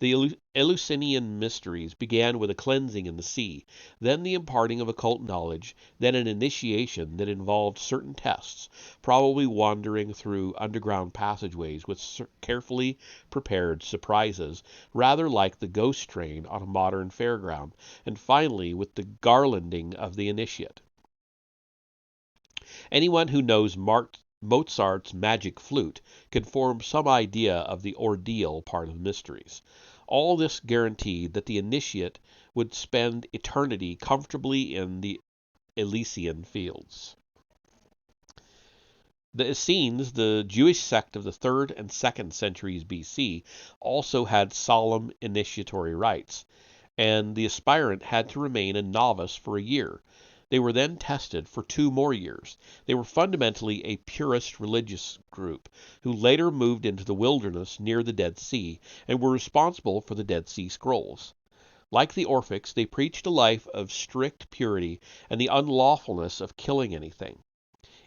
The Eleusinian mysteries began with a cleansing in the sea, then the imparting of occult knowledge, then an initiation that involved certain tests, probably wandering through underground passageways with carefully prepared surprises, rather like the ghost train on a modern fairground, and finally with the garlanding of the initiate. Anyone who knows Mozart's magic flute can form some idea of the ordeal part of the mysteries. All this guaranteed that the initiate would spend eternity comfortably in the Elysian fields. The Essenes, the Jewish sect of the 3rd and 2nd centuries BC, also had solemn initiatory rites, and the aspirant had to remain a novice for a year. They were then tested for 2 more years. They were fundamentally a purist religious group who later moved into the wilderness near the Dead Sea and were responsible for the Dead Sea Scrolls. Like the Orphics, they preached a life of strict purity and the unlawfulness of killing anything.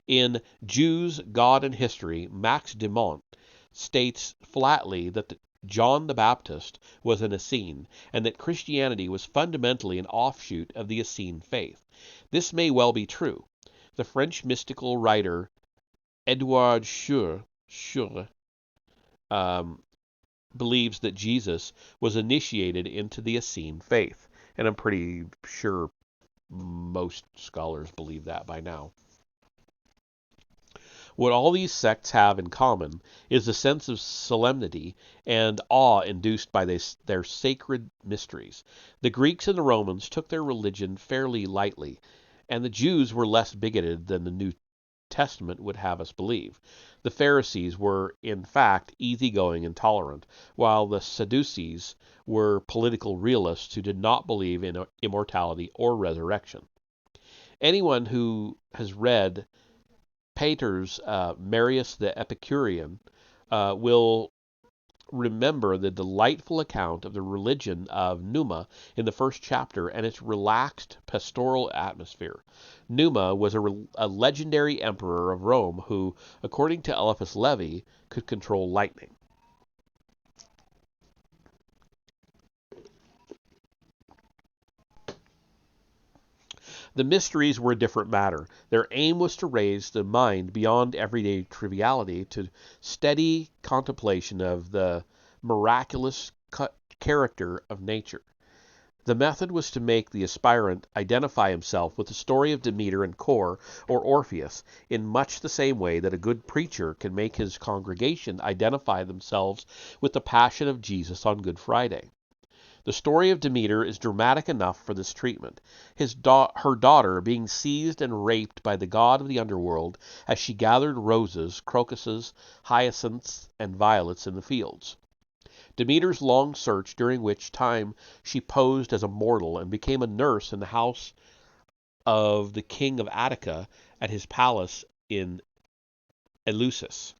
In Jews, God and History, Max de Montt states flatly that John the Baptist was an Essene, and that Christianity was fundamentally an offshoot of the Essene faith. This may well be true. The French mystical writer Édouard Schur believes that Jesus was initiated into the Essene faith, and I'm pretty sure most scholars believe that by now. What all these sects have in common is a sense of solemnity and awe induced by their sacred mysteries. The Greeks and the Romans took their religion fairly lightly, and the Jews were less bigoted than the New Testament would have us believe. The Pharisees were, in fact, easygoing and tolerant, while the Sadducees were political realists who did not believe in immortality or resurrection. Anyone who has read Pater's Marius the Epicurean will remember the delightful account of the religion of Numa in the first chapter and its relaxed pastoral atmosphere. Numa was a legendary emperor of Rome who, according to Eliphas Levi, could control lightning. The mysteries were a different matter. Their aim was to raise the mind beyond everyday triviality to steady contemplation of the miraculous character of nature. The method was to make the aspirant identify himself with the story of Demeter and Kor, or Orpheus, in much the same way that a good preacher can make his congregation identify themselves with the Passion of Jesus on Good Friday. The story of Demeter is dramatic enough for this treatment, her daughter being seized and raped by the god of the underworld as she gathered roses, crocuses, hyacinths, and violets in the fields. Demeter's long search, during which time she posed as a mortal and became a nurse in the house of the king of Attica at his palace in Eleusis.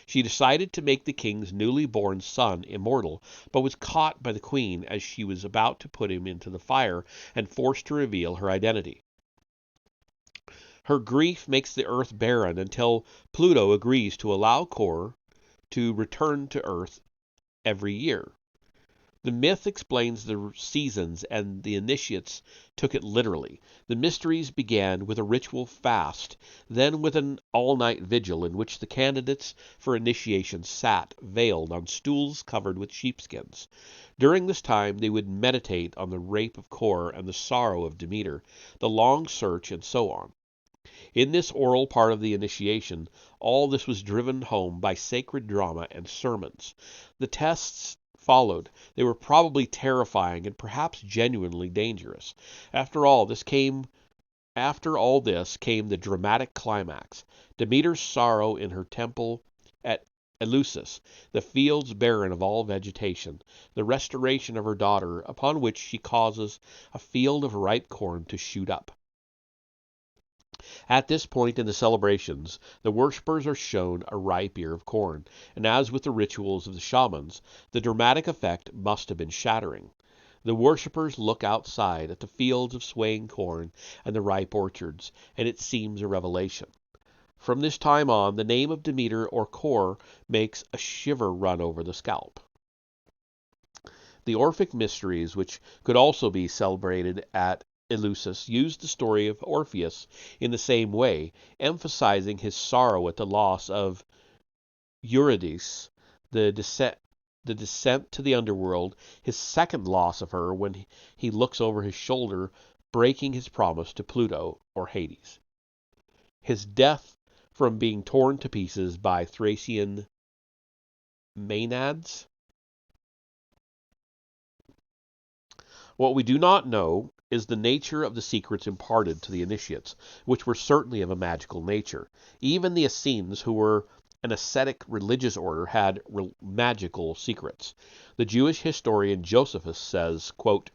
She decided to make the king's newly born son immortal, but was caught by the queen as she was about to put him into the fire and forced to reveal her identity. Her grief makes the earth barren until Pluto agrees to allow Kor to return to Earth every year. The myth explains the seasons, and the initiates took it literally. The mysteries began with a ritual fast, then with an all-night vigil in which the candidates for initiation sat, veiled, on stools covered with sheepskins. During this time they would meditate on the rape of Kor and the sorrow of Demeter, the long search, and so on. In this oral part of the initiation, all this was driven home by sacred drama and sermons. The tests followed. They were probably terrifying and perhaps genuinely dangerous. After all this came the dramatic climax. Demeter's sorrow in her temple at Eleusis, the fields barren of all vegetation, the restoration of her daughter, upon which she causes a field of ripe corn to shoot up. At this point in the celebrations, the worshippers are shown a ripe ear of corn, and as with the rituals of the shamans, the dramatic effect must have been shattering. The worshippers look outside at the fields of swaying corn and the ripe orchards, and it seems a revelation. From this time on, the name of Demeter or Kor makes a shiver run over the scalp. The Orphic mysteries, which could also be celebrated at Eleusis, used the story of Orpheus in the same way, emphasizing his sorrow at the loss of Eurydice, the descent to the underworld, his second loss of her when he looks over his shoulder, breaking his promise to Pluto or Hades, his death from being torn to pieces by Thracian Maenads. What we do not know is the nature of the secrets imparted to the initiates, which were certainly of a magical nature. Even the Essenes, who were an ascetic religious order, had magical secrets. The Jewish historian Josephus says, quote,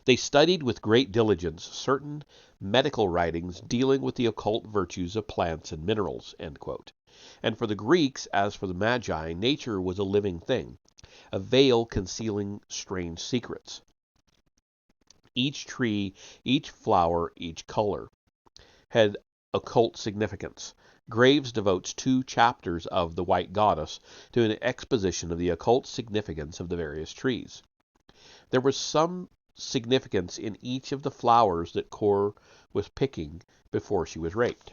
"They studied with great diligence certain medical writings dealing with the occult virtues of plants and minerals." End quote. And for the Greeks, as for the Magi, nature was a living thing, a veil concealing strange secrets. Each tree, each flower, each color had occult significance. Graves devotes 2 chapters of The White Goddess to an exposition of the occult significance of the various trees. There was some significance in each of the flowers that Kor was picking before she was raped.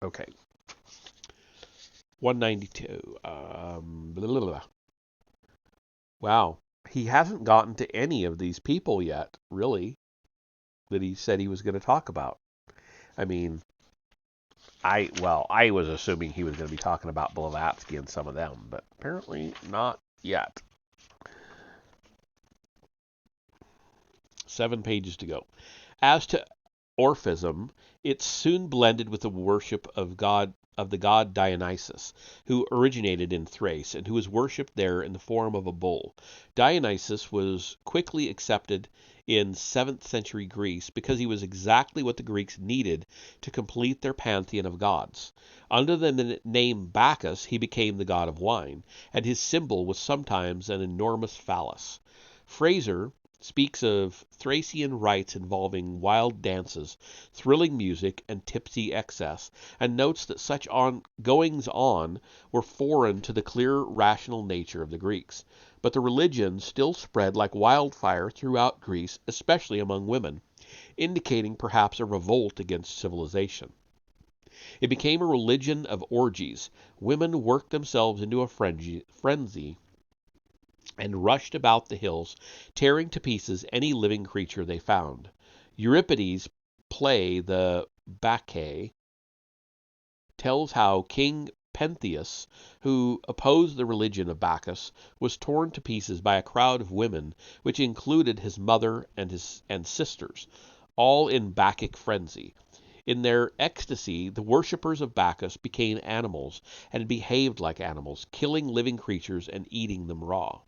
Okay. 192. Blah, blah, blah. Wow. He hasn't gotten to any of these people yet, really, that he said he was going to talk about. I mean, I was assuming he was going to be talking about Blavatsky and some of them, but apparently not yet. 7 pages to go. As to Orphism, it soon blended with the worship of god of the god Dionysus, who originated in Thrace and who was worshipped there in the form of a bull. Dionysus was quickly accepted in 7th century Greece because he was exactly what the Greeks needed to complete their pantheon of gods. Under the name Bacchus, he became the god of wine, and his symbol was sometimes an enormous phallus. Fraser speaks of Thracian rites involving wild dances, thrilling music, and tipsy excess, and notes that such goings-on were foreign to the clear rational nature of the Greeks. But the religion still spread like wildfire throughout Greece, especially among women, indicating perhaps a revolt against civilization. It became a religion of orgies. Women worked themselves into a frenzy and rushed about the hills, tearing to pieces any living creature they found. Euripides' play, The Bacchae, tells how King Pentheus, who opposed the religion of Bacchus, was torn to pieces by a crowd of women, which included his mother and sisters, all in Bacchic frenzy. In their ecstasy, the worshippers of Bacchus became animals and behaved like animals, killing living creatures and eating them raw.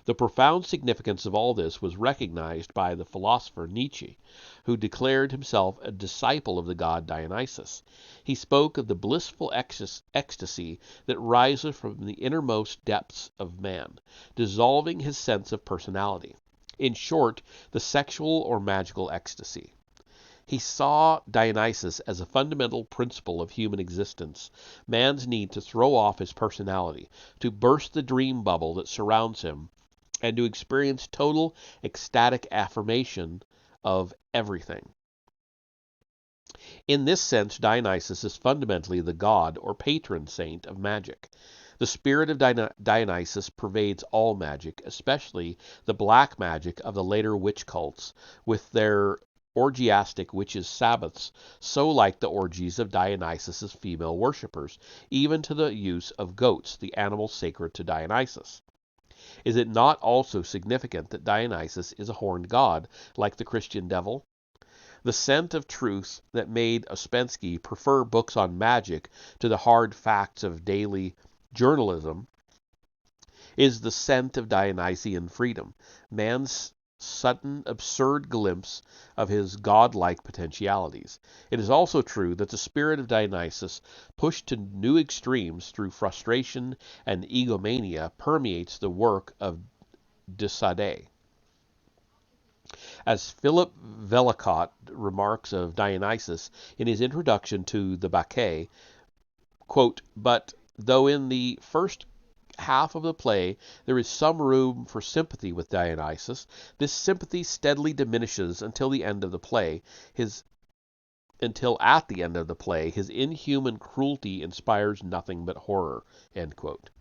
The profound significance of all this was recognized by the philosopher Nietzsche, who declared himself a disciple of the god Dionysus. He spoke of the blissful ecstasy that rises from the innermost depths of man, dissolving his sense of personality. In short, the sexual or magical ecstasy. He saw Dionysus as a fundamental principle of human existence, man's need to throw off his personality, to burst the dream bubble that surrounds him, and to experience total ecstatic affirmation of everything. In this sense, Dionysus is fundamentally the god or patron saint of magic. The spirit of Dionysus pervades all magic, especially the black magic of the later witch cults, with their orgiastic witches' sabbaths, so like the orgies of Dionysus's female worshippers, even to the use of goats, the animal sacred to Dionysus. Is it not also significant that Dionysus is a horned god, like the Christian devil? The scent of truth that made Ouspensky prefer books on magic to the hard facts of daily journalism is the scent of Dionysian freedom, man's sudden, absurd glimpse of his godlike potentialities. It is also true that the spirit of Dionysus, pushed to new extremes through frustration and egomania, permeates the work of de Sade. As Philip Vellacott remarks of Dionysus in his introduction to the Bacchae, quote, "But though in the first half of the play there is some room for sympathy with Dionysus, this sympathy steadily diminishes until at the end of the play his inhuman cruelty inspires nothing but horror." End quote.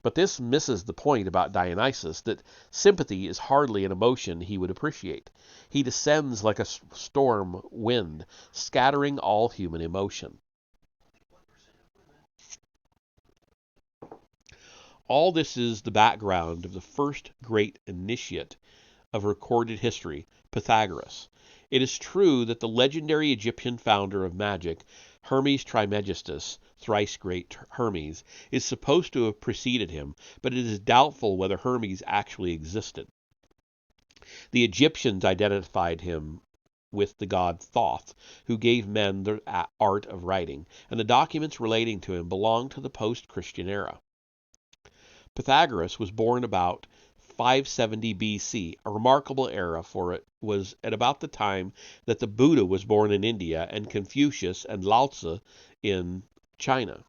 But this misses the point about Dionysus, that sympathy is hardly an emotion he would appreciate. He descends like a storm wind, scattering all human emotion. All this is the background of the first great initiate of recorded history, Pythagoras. It is true that the legendary Egyptian founder of magic, Hermes Trismegistus, thrice great Hermes, is supposed to have preceded him, but it is doubtful whether Hermes actually existed. The Egyptians identified him with the god Thoth, who gave men the art of writing, and the documents relating to him belong to the post-Christian era. Pythagoras was born about 570 BC, a remarkable era, for it was at about the time that the Buddha was born in India and Confucius and Lao Tzu in China.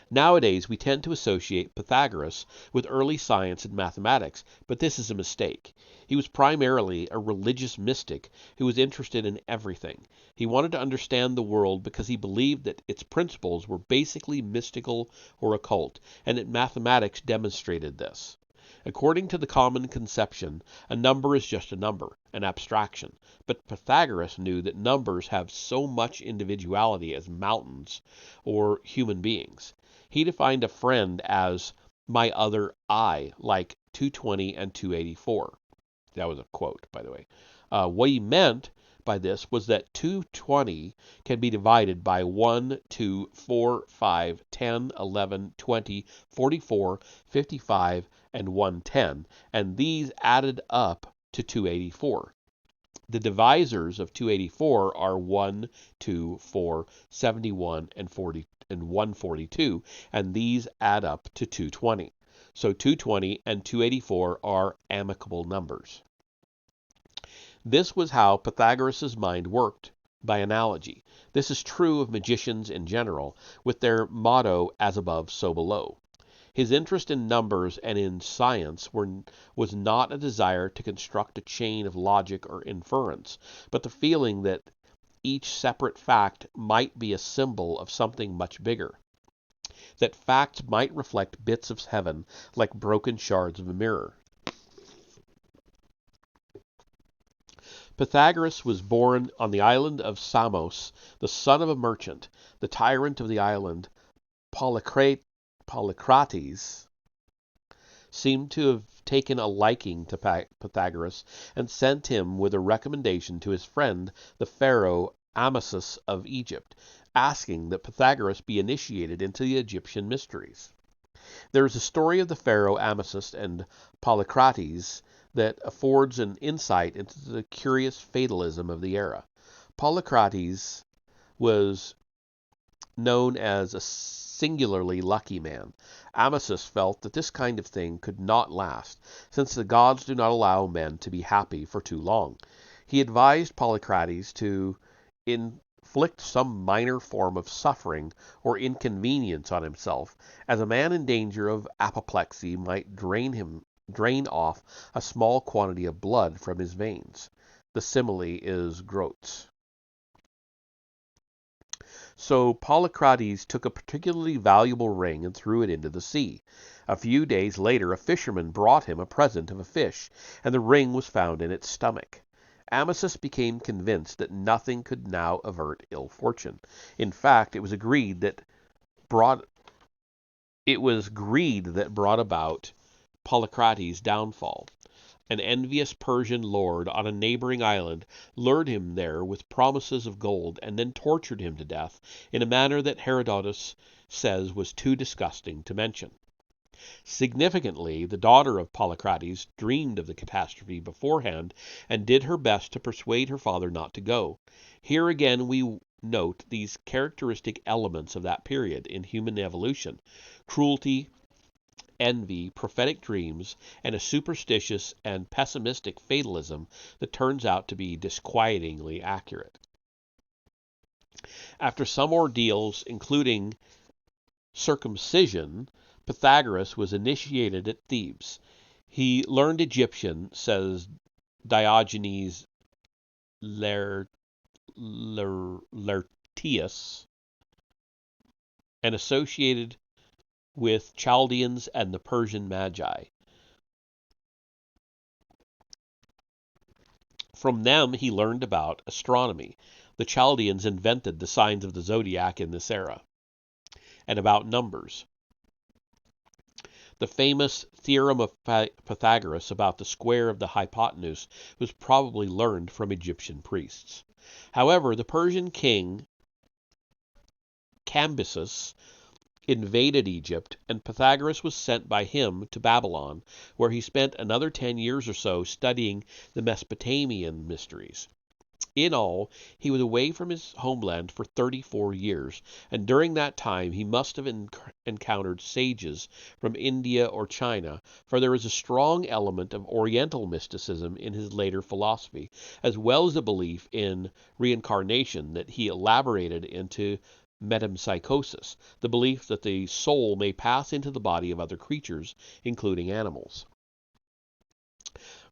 Nowadays, we tend to associate Pythagoras with early science and mathematics, but this is a mistake. He was primarily a religious mystic who was interested in everything. He wanted to understand the world because he believed that its principles were basically mystical or occult, and that mathematics demonstrated this. According to the common conception, a number is just a number, an abstraction. But Pythagoras knew that numbers have so much individuality as mountains or human beings. He defined a friend as my other I, like 220 and 284. That was a quote, by the way. What he meant by this was that 220 can be divided by 1, 2, 4, 5, 10, 11, 20, 44, 55, and 110, and these added up to 284. The divisors of 284 are 1, 2, 4, 71, and 142, and these add up to 220. So 220 and 284 are amicable numbers. This was how Pythagoras' mind worked by analogy. This is true of magicians in general, with their motto, as above, so below. His interest in numbers and in science was not a desire to construct a chain of logic or inference, but the feeling that each separate fact might be a symbol of something much bigger, that facts might reflect bits of heaven like broken shards of a mirror. Pythagoras was born on the island of Samos, the son of a merchant. The tyrant of the island, Polycrates, seemed to have taken a liking to Pythagoras and sent him with a recommendation to his friend, the pharaoh Amasis of Egypt, asking that Pythagoras be initiated into the Egyptian mysteries. There is a story of the pharaoh Amasis and Polycrates that affords an insight into the curious fatalism of the era. Polycrates was known as a singularly lucky man. Amasis felt that this kind of thing could not last, since the gods do not allow men to be happy for too long. He advised Polycrates to inflict some minor form of suffering or inconvenience on himself, as a man in danger of apoplexy might drain off a small quantity of blood from his veins. The simile is gross. So Polycrates took a particularly valuable ring and threw it into the sea. A few days later a fisherman brought him a present of a fish, and the ring was found in its stomach. Amasis became convinced that nothing could now avert ill fortune. In fact, it was greed that brought about Polycrates' downfall. An envious Persian lord on a neighboring island lured him there with promises of gold and then tortured him to death in a manner that Herodotus says was too disgusting to mention. Significantly, the daughter of Polycrates dreamed of the catastrophe beforehand and did her best to persuade her father not to go. Here again we note these characteristic elements of that period in human evolution: cruelty, envy, prophetic dreams, and a superstitious and pessimistic fatalism that turns out to be disquietingly accurate. After some ordeals, including circumcision, Pythagoras was initiated at Thebes. He learned Egyptian, says Diogenes Laertius, and associated with Chaldeans and the Persian Magi. From them he learned about astronomy. The Chaldeans invented the signs of the zodiac in this era, and about numbers. The famous theorem of Pythagoras about the square of the hypotenuse was probably learned from Egyptian priests. However, the Persian king Cambyses invaded Egypt, and Pythagoras was sent by him to Babylon, where he spent another 10 years or so studying the Mesopotamian mysteries. In all, he was away from his homeland for 34 years, and during that time he must have encountered sages from India or China, for there is a strong element of Oriental mysticism in his later philosophy, as well as a belief in reincarnation that he elaborated into metempsychosis, the belief that the soul may pass into the body of other creatures, including animals.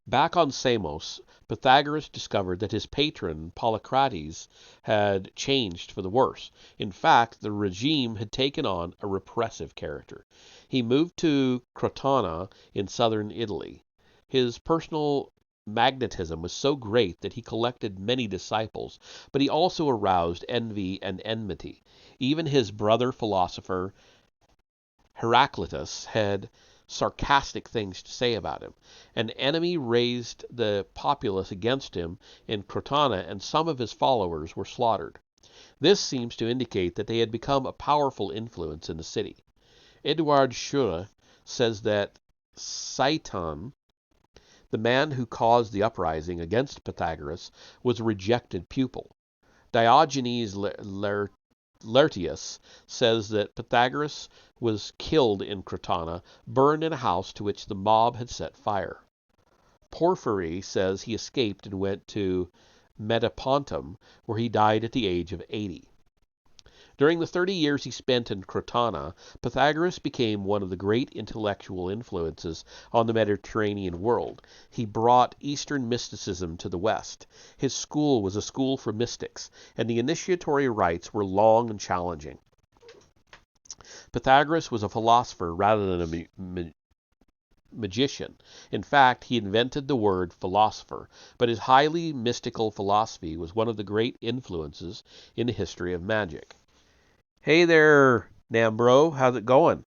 Back on Samos, Pythagoras discovered that his patron, Polycrates, had changed for the worse. In fact, the regime had taken on a repressive character. He moved to Crotona in southern Italy. His personal magnetism was so great that he collected many disciples, but he also aroused envy and enmity. Even his brother philosopher Heraclitus had sarcastic things to say about him. An enemy raised the populace against him in Crotona, and some of his followers were slaughtered. This seems to indicate that they had become a powerful influence in the city. Eduard Schure says that Saiton, the man who caused the uprising against Pythagoras, was a rejected pupil. Diogenes Laertius says that Pythagoras was killed in Crotona, burned in a house to which the mob had set fire. Porphyry says he escaped and went to Metapontum, where he died at the age of 80. During the 30 years he spent in Crotona, Pythagoras became one of the great intellectual influences on the Mediterranean world. He brought Eastern mysticism to the West. His school was a school for mystics, and the initiatory rites were long and challenging. Pythagoras was a philosopher rather than a magician. In fact, he invented the word philosopher, but his highly mystical philosophy was one of the great influences in the history of magic. Hey there, Nambro. How's it going?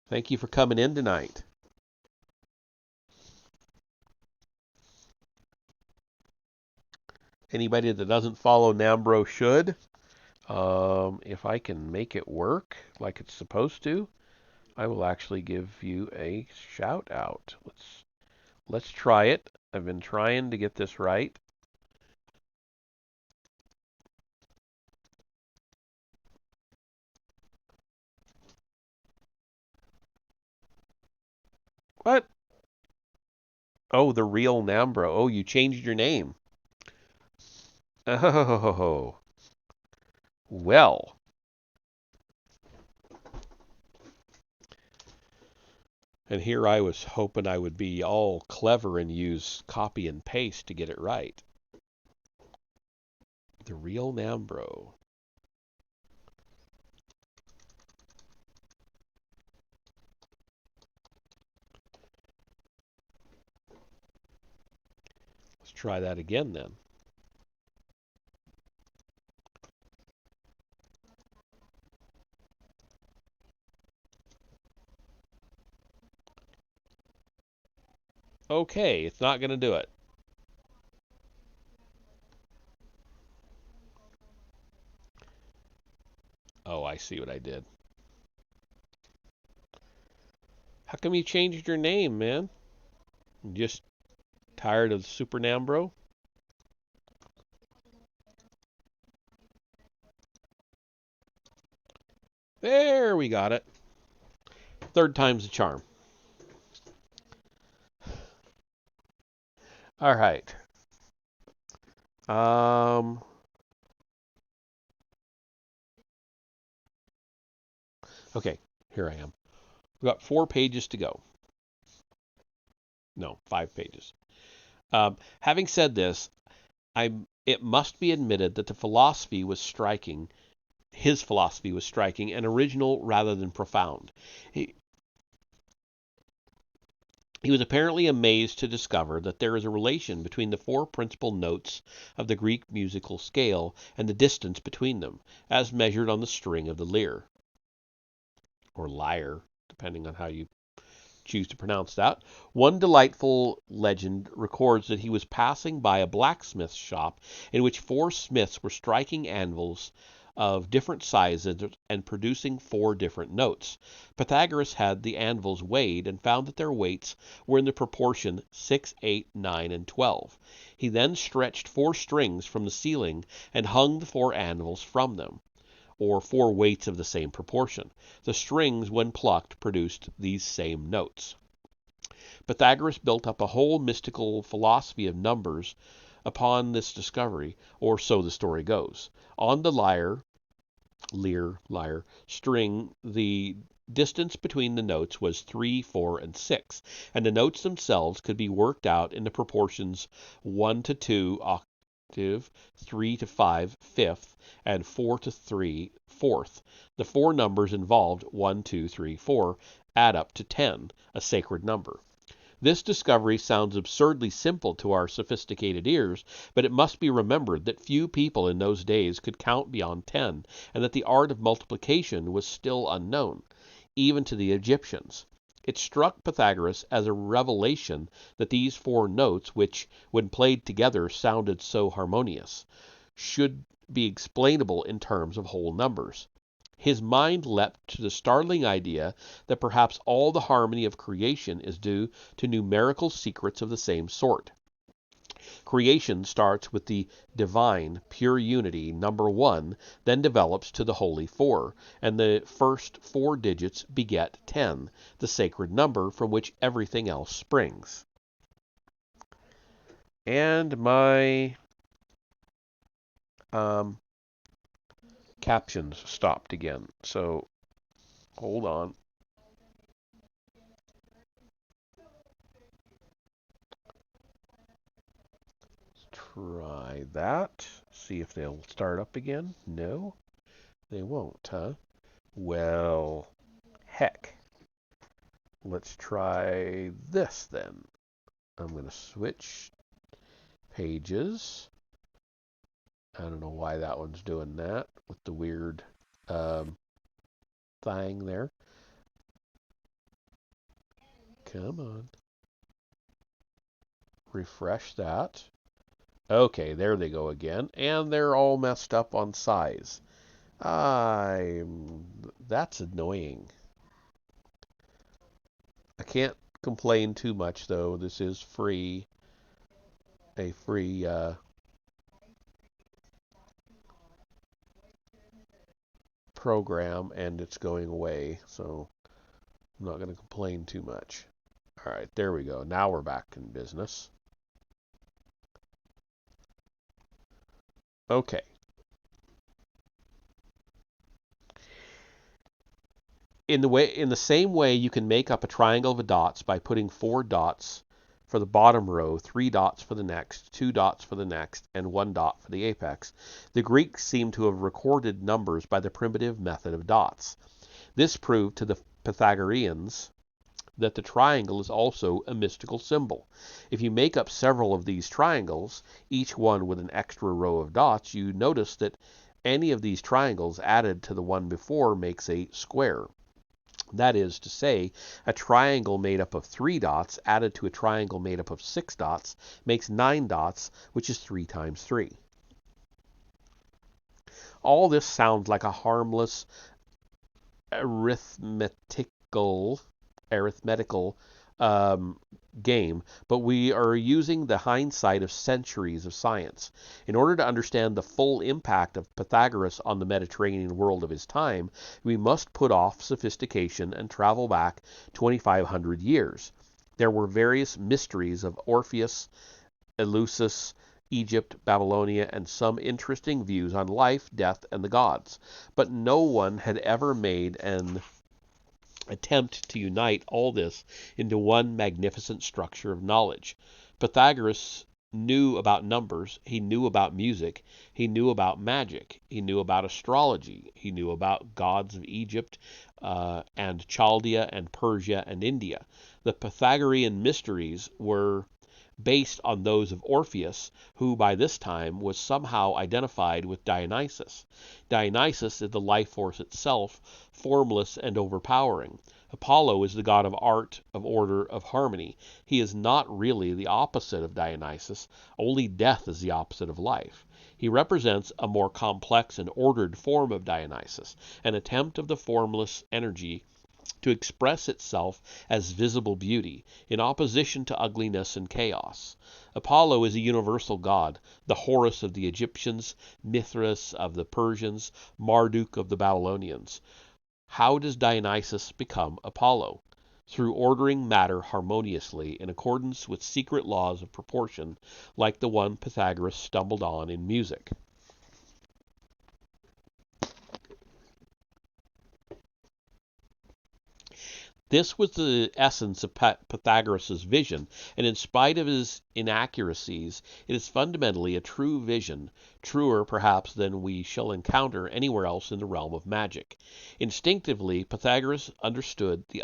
Thank you for coming in tonight. Anybody that doesn't follow Nambro should. If I can make it work like it's supposed to, I will actually give you a shout out. Let's try it. I've been trying to get this right. What? Oh, the real Nambro. Oh, you changed your name. Oh, well. And here I was hoping I would be all clever and use copy and paste to get it right. The real Nambro. Let's try that again then. Okay, it's not going to do it. Oh, I see what I did. How come you changed your name, man? Just tired of Super Nambro? There, we got it. Third time's the charm. All right. Okay, here I am. We've got 4 pages to go. No, 5 pages. Having said this, it must be admitted that his philosophy was striking and original rather than profound. He was apparently amazed to discover that there is a relation between the 4 principal notes of the Greek musical scale and the distance between them, as measured on the string of the lyre, or lyre, depending on how you choose to pronounce that. One delightful legend records that he was passing by a blacksmith's shop in which 4 smiths were striking anvils of different sizes and producing 4 different notes. Pythagoras had the anvils weighed and found that their weights were in the proportion 6, 8, 9, and 12. He then stretched 4 strings from the ceiling and hung the 4 anvils from them, or 4 weights of the same proportion. The strings, when plucked, produced these same notes. Pythagoras built up a whole mystical philosophy of numbers upon this discovery, or so the story goes. On the lyre string, the distance between the notes was 3, 4, and 6, and the notes themselves could be worked out in the proportions 1 to 2 octave, 3 to 5 fifth, and 4 to 3 fourth. The 4 numbers involved, 1, 2, 3, 4, add up to 10, a sacred number. This discovery sounds absurdly simple to our sophisticated ears, but it must be remembered that few people in those days could count beyond 10, and that the art of multiplication was still unknown. even to the Egyptians. It struck Pythagoras as a revelation that these 4 notes, which, when played together, sounded so harmonious, should be explainable in terms of whole numbers. His mind leapt to the startling idea that perhaps all the harmony of creation is due to numerical secrets of the same sort. Creation starts with the divine, pure unity, number 1, then develops to the holy 4, and the first 4 digits beget 10, the sacred number from which everything else springs. And my captions stopped again, so hold on. Try that. See if they'll start up again. No, they won't, huh? Well, heck. Let's try this then. I'm going to switch pages. I don't know why that one's doing that with the weird thing there. Come on. Refresh that. Okay, there they go again. And they're all messed up on size. That's annoying. I can't complain too much, though. This is free. A free program, and it's going away, so I'm not going to complain too much. All right, there we go. Now we're back in business. Okay. In the same way, you can make up a triangle of dots by putting 4 dots for the bottom row, 3 dots for the next, 2 dots for the next, and 1 dot for the apex. The Greeks seem to have recorded numbers by the primitive method of dots. This proved to the Pythagoreans that the triangle is also a mystical symbol. If you make up several of these triangles, each one with an extra row of dots, you notice that any of these triangles added to the one before makes a square. That is to say, a triangle made up of 3 dots added to a triangle made up of 6 dots makes 9 dots, which is 3 times 3. All this sounds like a harmless arithmetical game, but we are using the hindsight of centuries of science. In order to understand the full impact of Pythagoras on the Mediterranean world of his time, we must put off sophistication and travel back 2,500 years. There were various mysteries of Orpheus, Eleusis, Egypt, Babylonia, and some interesting views on life, death, and the gods. But no one had ever made an attempt to unite all this into one magnificent structure of knowledge. Pythagoras knew about numbers, he knew about music, he knew about magic, he knew about astrology, he knew about gods of Egypt and Chaldea and Persia and India. The Pythagorean mysteries were based on those of Orpheus, who by this time was somehow identified with Dionysus. Dionysus is the life force itself, formless and overpowering. Apollo is the god of art, of order, of harmony. He is not really the opposite of Dionysus, only death is the opposite of life. He represents a more complex and ordered form of Dionysus, an attempt of the formless energy to express itself as visible beauty, in opposition to ugliness and chaos. Apollo is a universal god, the Horus of the Egyptians, Mithras of the Persians, Marduk of the Babylonians. How does Dionysus become Apollo? Through ordering matter harmoniously in accordance with secret laws of proportion, like the one Pythagoras stumbled on in music. This was the essence of Pythagoras' vision, and in spite of his inaccuracies, it is fundamentally a true vision, truer perhaps than we shall encounter anywhere else in the realm of magic. Instinctively, Pythagoras understood the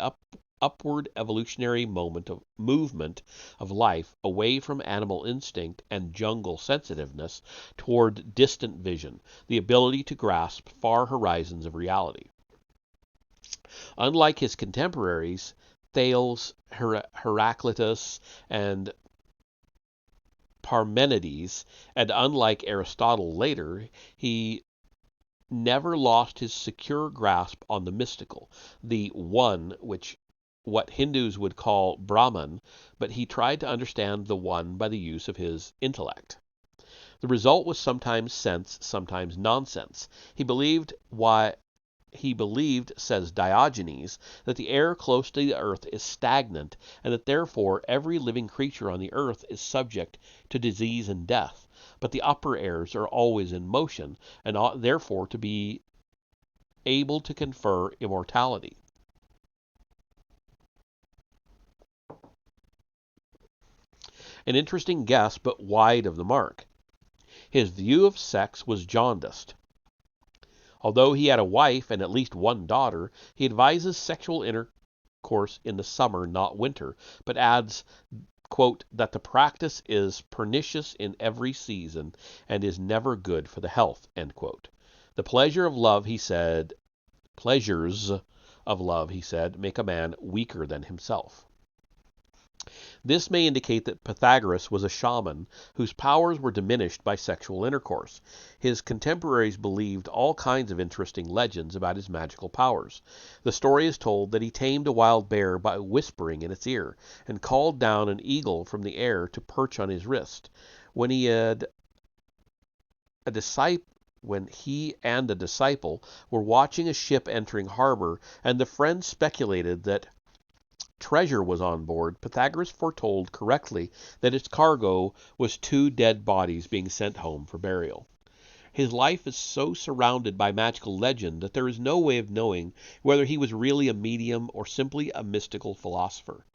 upward evolutionary movement of life away from animal instinct and jungle sensitiveness toward distant vision, the ability to grasp far horizons of reality. Unlike his contemporaries, Thales, Heraclitus, and Parmenides, and unlike Aristotle later, he never lost his secure grasp on the mystical, the One, which what Hindus would call Brahman, but he tried to understand the One by the use of his intellect. The result was sometimes sense, sometimes nonsense. He believed, says Diogenes, that the air close to the earth is stagnant, and that therefore every living creature on the earth is subject to disease and death, but the upper airs are always in motion, and ought therefore to be able to confer immortality. An interesting guess, but wide of the mark. His view of sex was jaundiced. Although he had a wife and at least one daughter, he advises sexual intercourse in the summer, not winter, but adds, quote, that the practice is pernicious in every season and is never good for the health, end quote. The pleasures of love, he said, make a man weaker than himself. This may indicate that Pythagoras was a shaman whose powers were diminished by sexual intercourse. His contemporaries believed all kinds of interesting legends about his magical powers. The story is told that he tamed a wild bear by whispering in its ear, and called down an eagle from the air to perch on his wrist. When he and a disciple were watching a ship entering harbor, and the friends speculated that treasure was on board, Pythagoras foretold correctly that its cargo was 2 dead bodies being sent home for burial. His life is so surrounded by magical legend that there is no way of knowing whether he was really a medium or simply a mystical philosopher.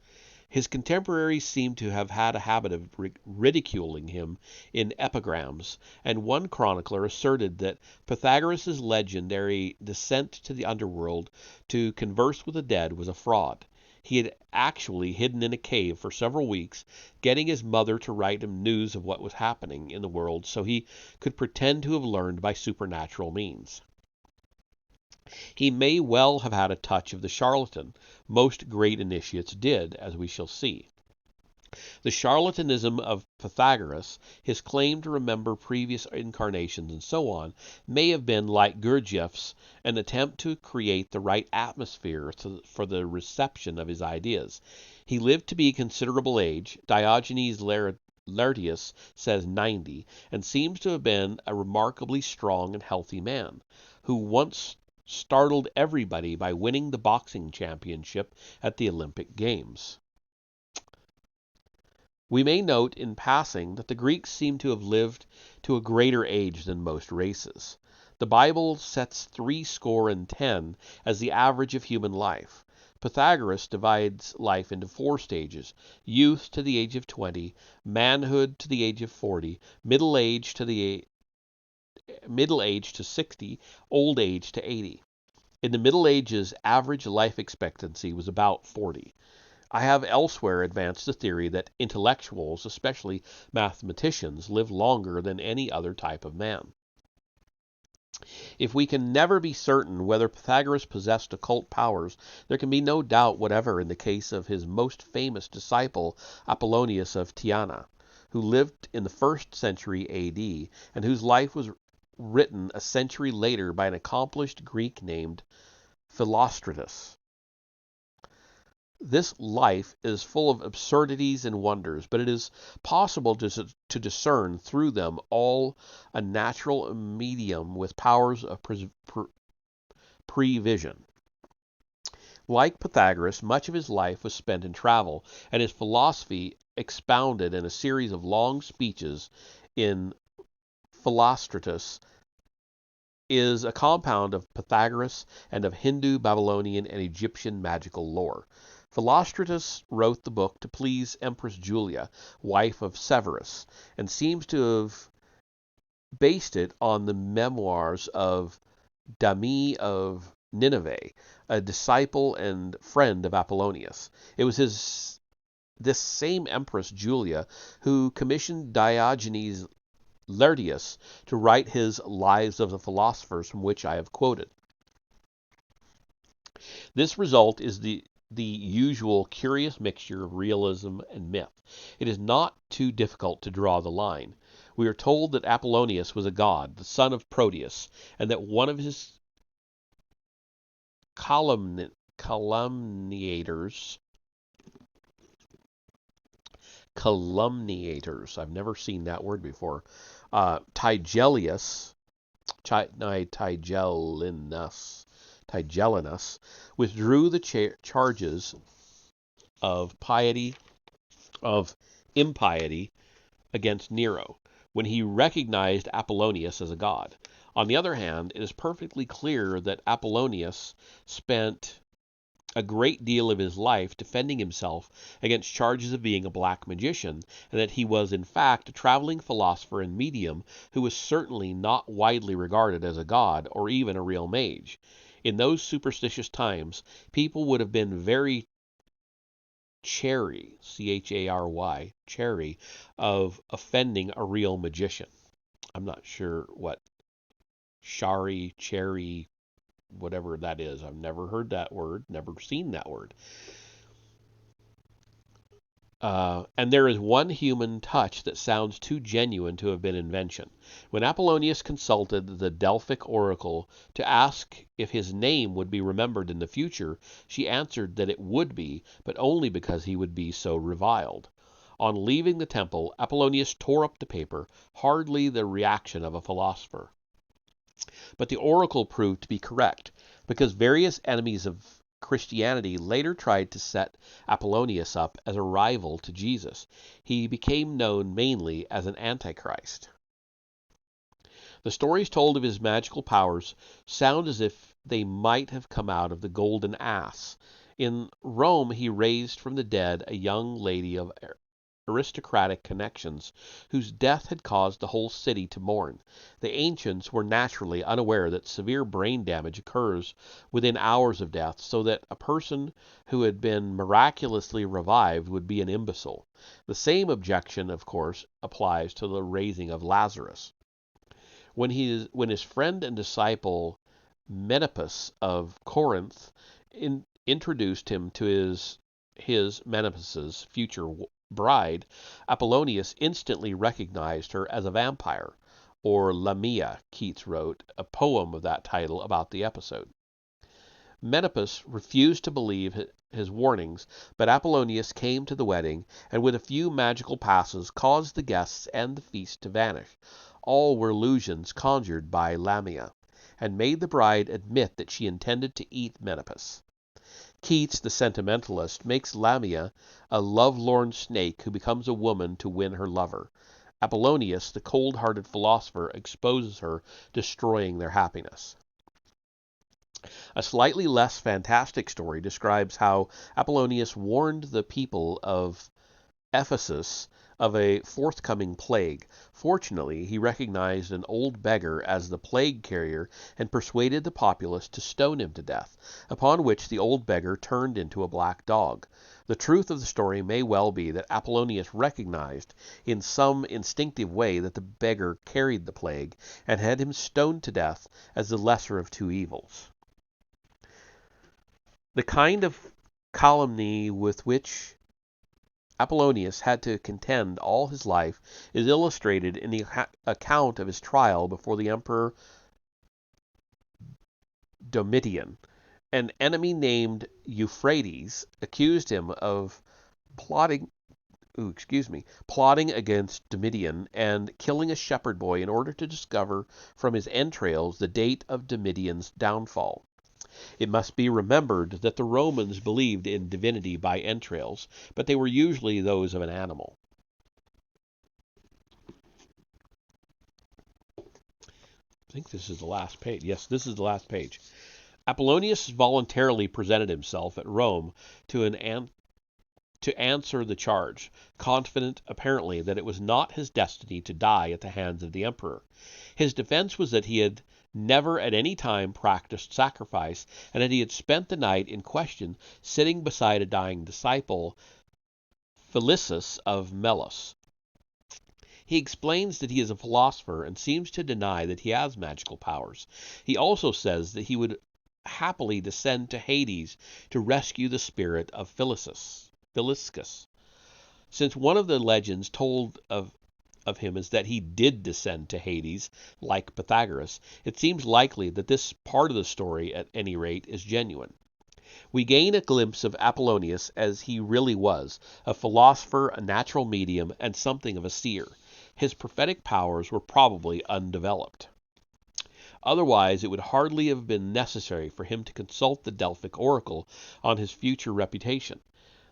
His contemporaries seem to have had a habit of ridiculing him in epigrams, and one chronicler asserted that Pythagoras' legendary descent to the underworld to converse with the dead was a fraud. He had actually hidden in a cave for several weeks, getting his mother to write him news of what was happening in the world so he could pretend to have learned by supernatural means. He may well have had a touch of the charlatan. Most great initiates did, as we shall see. The charlatanism of Pythagoras, his claim to remember previous incarnations and so on, may have been, like Gurdjieff's, an attempt to create the right atmosphere for the reception of his ideas. He lived to be a considerable age. Diogenes Laertius says 90, and seems to have been a remarkably strong and healthy man, who once startled everybody by winning the boxing championship at the Olympic Games. We may note in passing that the Greeks seem to have lived to a greater age than most races. The Bible sets 70 as the average of human life. Pythagoras divides life into 4 stages: youth to the age of 20, manhood to the age of 40, middle age to 60, old age to 80. In the Middle Ages, average life expectancy was about 40. I have elsewhere advanced the theory that intellectuals, especially mathematicians, live longer than any other type of man. If we can never be certain whether Pythagoras possessed occult powers, there can be no doubt whatever in the case of his most famous disciple, Apollonius of Tyana, who lived in the 1st century A.D., and whose life was written a century later by an accomplished Greek named Philostratus. This life is full of absurdities and wonders, but it is possible to discern through them all a natural medium with powers of prevision. Like Pythagoras, much of his life was spent in travel, and his philosophy expounded in a series of long speeches in Philostratus is a compound of Pythagoras and of Hindu, Babylonian, and Egyptian magical lore. Philostratus wrote the book to please Empress Julia, wife of Severus, and seems to have based it on the memoirs of Dami of Nineveh, a disciple and friend of Apollonius. It was this same Empress Julia who commissioned Diogenes Laertius to write his Lives of the Philosophers, from which I have quoted. This result is the usual curious mixture of realism and myth. It is not too difficult to draw the line. We are told that Apollonius was a god, the son of Proteus, and that one of his calumniators, I've never seen that word before, Tigellinus, withdrew the charges of impiety against Nero when he recognized Apollonius as a god. On the other hand, it is perfectly clear that Apollonius spent a great deal of his life defending himself against charges of being a black magician, and that he was in fact a traveling philosopher and medium who was certainly not widely regarded as a god or even a real mage. In those superstitious times, people would have been very chary, chary, chary of offending a real magician. I'm not sure what shari, cherry, whatever that is. I've never heard that word, never seen that word. And there is one human touch that sounds too genuine to have been invention. When Apollonius consulted the Delphic oracle to ask if his name would be remembered in the future, she answered that it would be, but only because he would be so reviled. On leaving the temple, Apollonius tore up the paper, hardly the reaction of a philosopher. But the oracle proved to be correct, because various enemies of Christianity later tried to set Apollonius up as a rival to Jesus. He became known mainly as an antichrist. The stories told of his magical powers sound as if they might have come out of the Golden Ass. In Rome he raised from the dead a young lady of aristocratic connections, whose death had caused the whole city to mourn. The ancients were naturally unaware that severe brain damage occurs within hours of death, so that a person who had been miraculously revived would be an imbecile. The same objection, of course, applies to the raising of Lazarus. When his friend and disciple Menippus of Corinth introduced him to his Menippus's future bride, Apollonius instantly recognized her as a vampire, or Lamia. Keats wrote a poem of that title about the episode. Menippus refused to believe his warnings, but Apollonius came to the wedding, and with a few magical passes caused the guests and the feast to vanish. All were illusions conjured by Lamia, and made the bride admit that she intended to eat Menippus. Keats, the sentimentalist, makes Lamia a love-lorn snake who becomes a woman to win her lover. Apollonius, the cold-hearted philosopher, exposes her, destroying their happiness. A slightly less fantastic story describes how Apollonius warned the people of Ephesus of a forthcoming plague. Fortunately, he recognized an old beggar as the plague carrier and persuaded the populace to stone him to death, upon which the old beggar turned into a black dog. The truth of the story may well be that Apollonius recognized in some instinctive way that the beggar carried the plague, and had him stoned to death as the lesser of two evils. The kind of calumny with which Apollonius had to contend all his life is illustrated in the account of his trial before the Emperor Domitian. An enemy named Euphrates accused him of plotting against Domitian and killing a shepherd boy in order to discover from his entrails the date of Domitian's downfall. It must be remembered that the Romans believed in divinity by entrails, but they were usually those of an animal. I think this is the last page. Yes, this is the last page. Apollonius voluntarily presented himself at Rome to answer the charge, confident apparently that it was not his destiny to die at the hands of the emperor. His defense was that he had never at any time practiced sacrifice, and that he had spent the night in question sitting beside a dying disciple, Felicis of Melos. He explains that he is a philosopher and seems to deny that he has magical powers. He also says that he would happily descend to Hades to rescue the spirit of Philiscus. Since one of the legends told of him is that he did descend to Hades, like Pythagoras, it seems likely that this part of the story, at any rate, is genuine. We gain a glimpse of Apollonius as he really was, a philosopher, a natural medium, and something of a seer. His prophetic powers were probably undeveloped. Otherwise, it would hardly have been necessary for him to consult the Delphic oracle on his future reputation.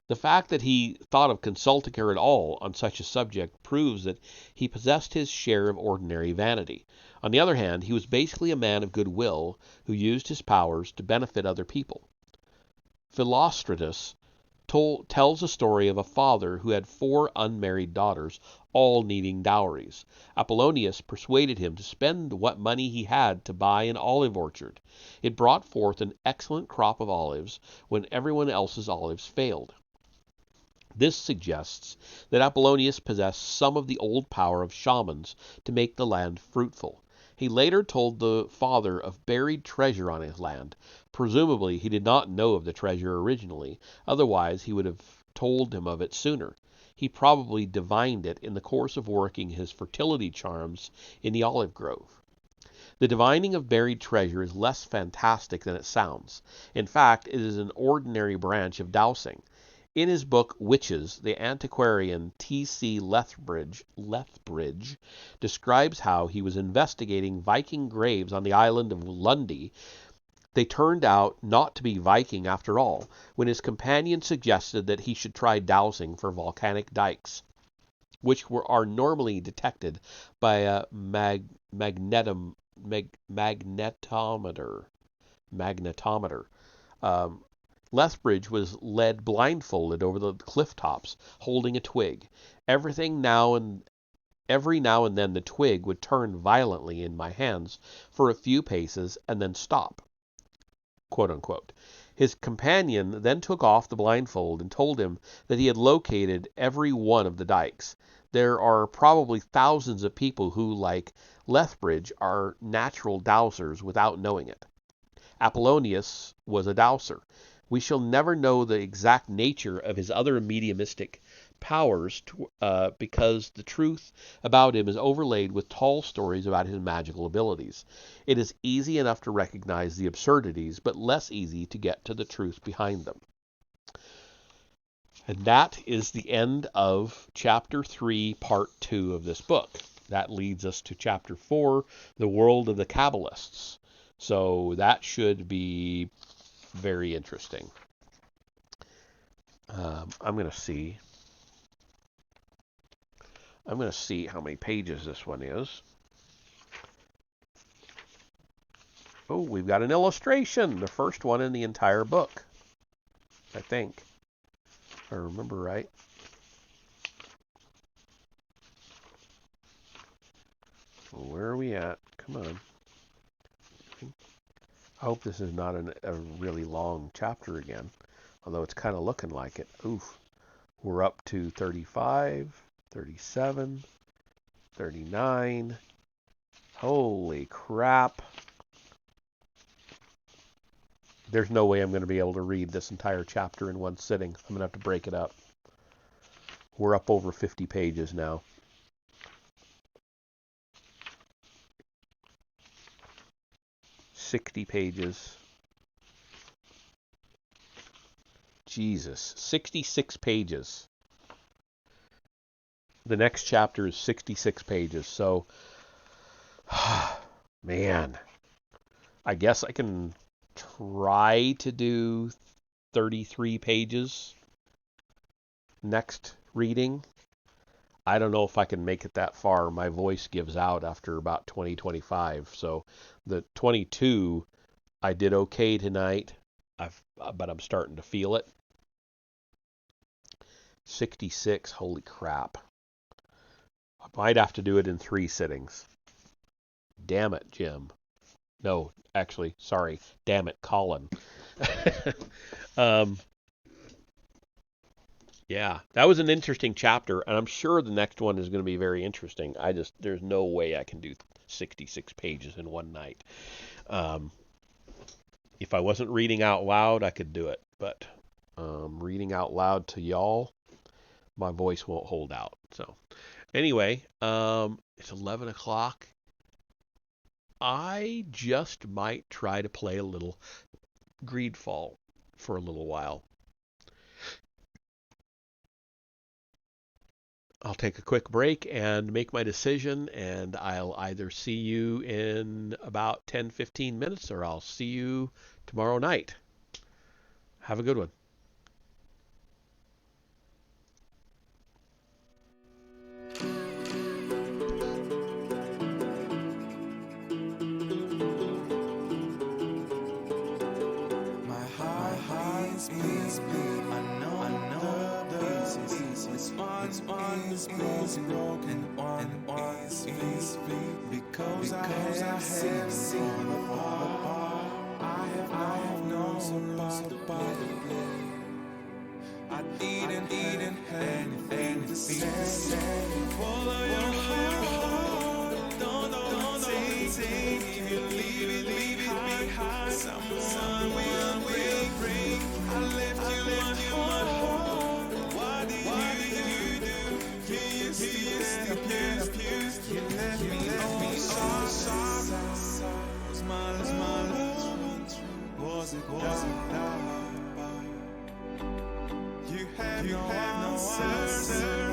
The fact that he thought of consulting her at all on such a subject proves that he possessed his share of ordinary vanity. On the other hand, he was basically a man of good will who used his powers to benefit other people. Philostratus tells a story of a father who had 4 unmarried daughters, all needing dowries. Apollonius persuaded him to spend what money he had to buy an olive orchard. It brought forth an excellent crop of olives when everyone else's olives failed. This suggests that Apollonius possessed some of the old power of shamans to make the land fruitful. He later told the father of buried treasure on his land. Presumably he did not know of the treasure originally, otherwise he would have told him of it sooner. He probably divined it in the course of working his fertility charms in the olive grove. The divining of buried treasure is less fantastic than it sounds. In fact, it is an ordinary branch of dowsing. In his book Witches, the antiquarian T.C. Lethbridge describes how he was investigating Viking graves on the island of Lundy. They turned out not to be Viking after all, when his companion suggested that he should try dowsing for volcanic dikes, which are normally detected by a magnetometer. Lethbridge was led blindfolded over the cliff tops, holding a twig. Every now and then the twig would turn violently in my hands for a few paces and then stop. Quote unquote. His companion then took off the blindfold and told him that he had located every one of the dikes. There are probably thousands of people who, like Lethbridge, are natural dowsers without knowing it. Apollonius was a dowser. We shall never know the exact nature of his other mediumistic powers because the truth about him is overlaid with tall stories about his magical abilities. It is easy enough to recognize the absurdities, but less easy to get to the truth behind them. And that is the end of Chapter 3, Part 2 of this book. That leads us to Chapter 4, The World of the Kabbalists. So that should be very interesting. I'm going to see how many pages this one is. Oh, we've got an illustration, the first one in the entire book, I think, if I remember right. Where are we at? Come on. I hope this is not a really long chapter again, although it's kind of looking like it. Oof. We're up to 35, 37, 39. Holy crap. There's no way I'm going to be able to read this entire chapter in one sitting. I'm going to have to break it up. We're up over 50 pages now. $60 pages. Jesus, 66 pages. The next chapter is 66 pages. So, man, I guess I can try to do 33 pages next reading. I don't know if I can make it that far. My voice gives out after about 20-25. So the 22, I did okay tonight, but I'm starting to feel it. 66, holy crap. I might have to do it in 3 sittings. Damn it, Jim. No, actually, sorry. Damn it, Colin. Yeah, that was an interesting chapter, and I'm sure the next one is going to be very interesting. There's no way I can do 66 pages in one night. If I wasn't reading out loud, I could do it, but reading out loud to y'all, my voice won't hold out. So anyway, it's 11 o'clock. I just might try to play a little Greedfall for a little while. I'll take a quick break and make my decision, and I'll either see you in about 10-15 minutes or I'll see you tomorrow night. Have a good one. My heart is beating. I know the pieces. One is broken, one is beat. Because I have seen the bar. I have known about the play. I didn't anything to say. Follow your heart. Don't take. If you leave it behind. Someone will bring. I left you my heart. What did you do? You left me soft. Was my love? Was it love? You have no answers.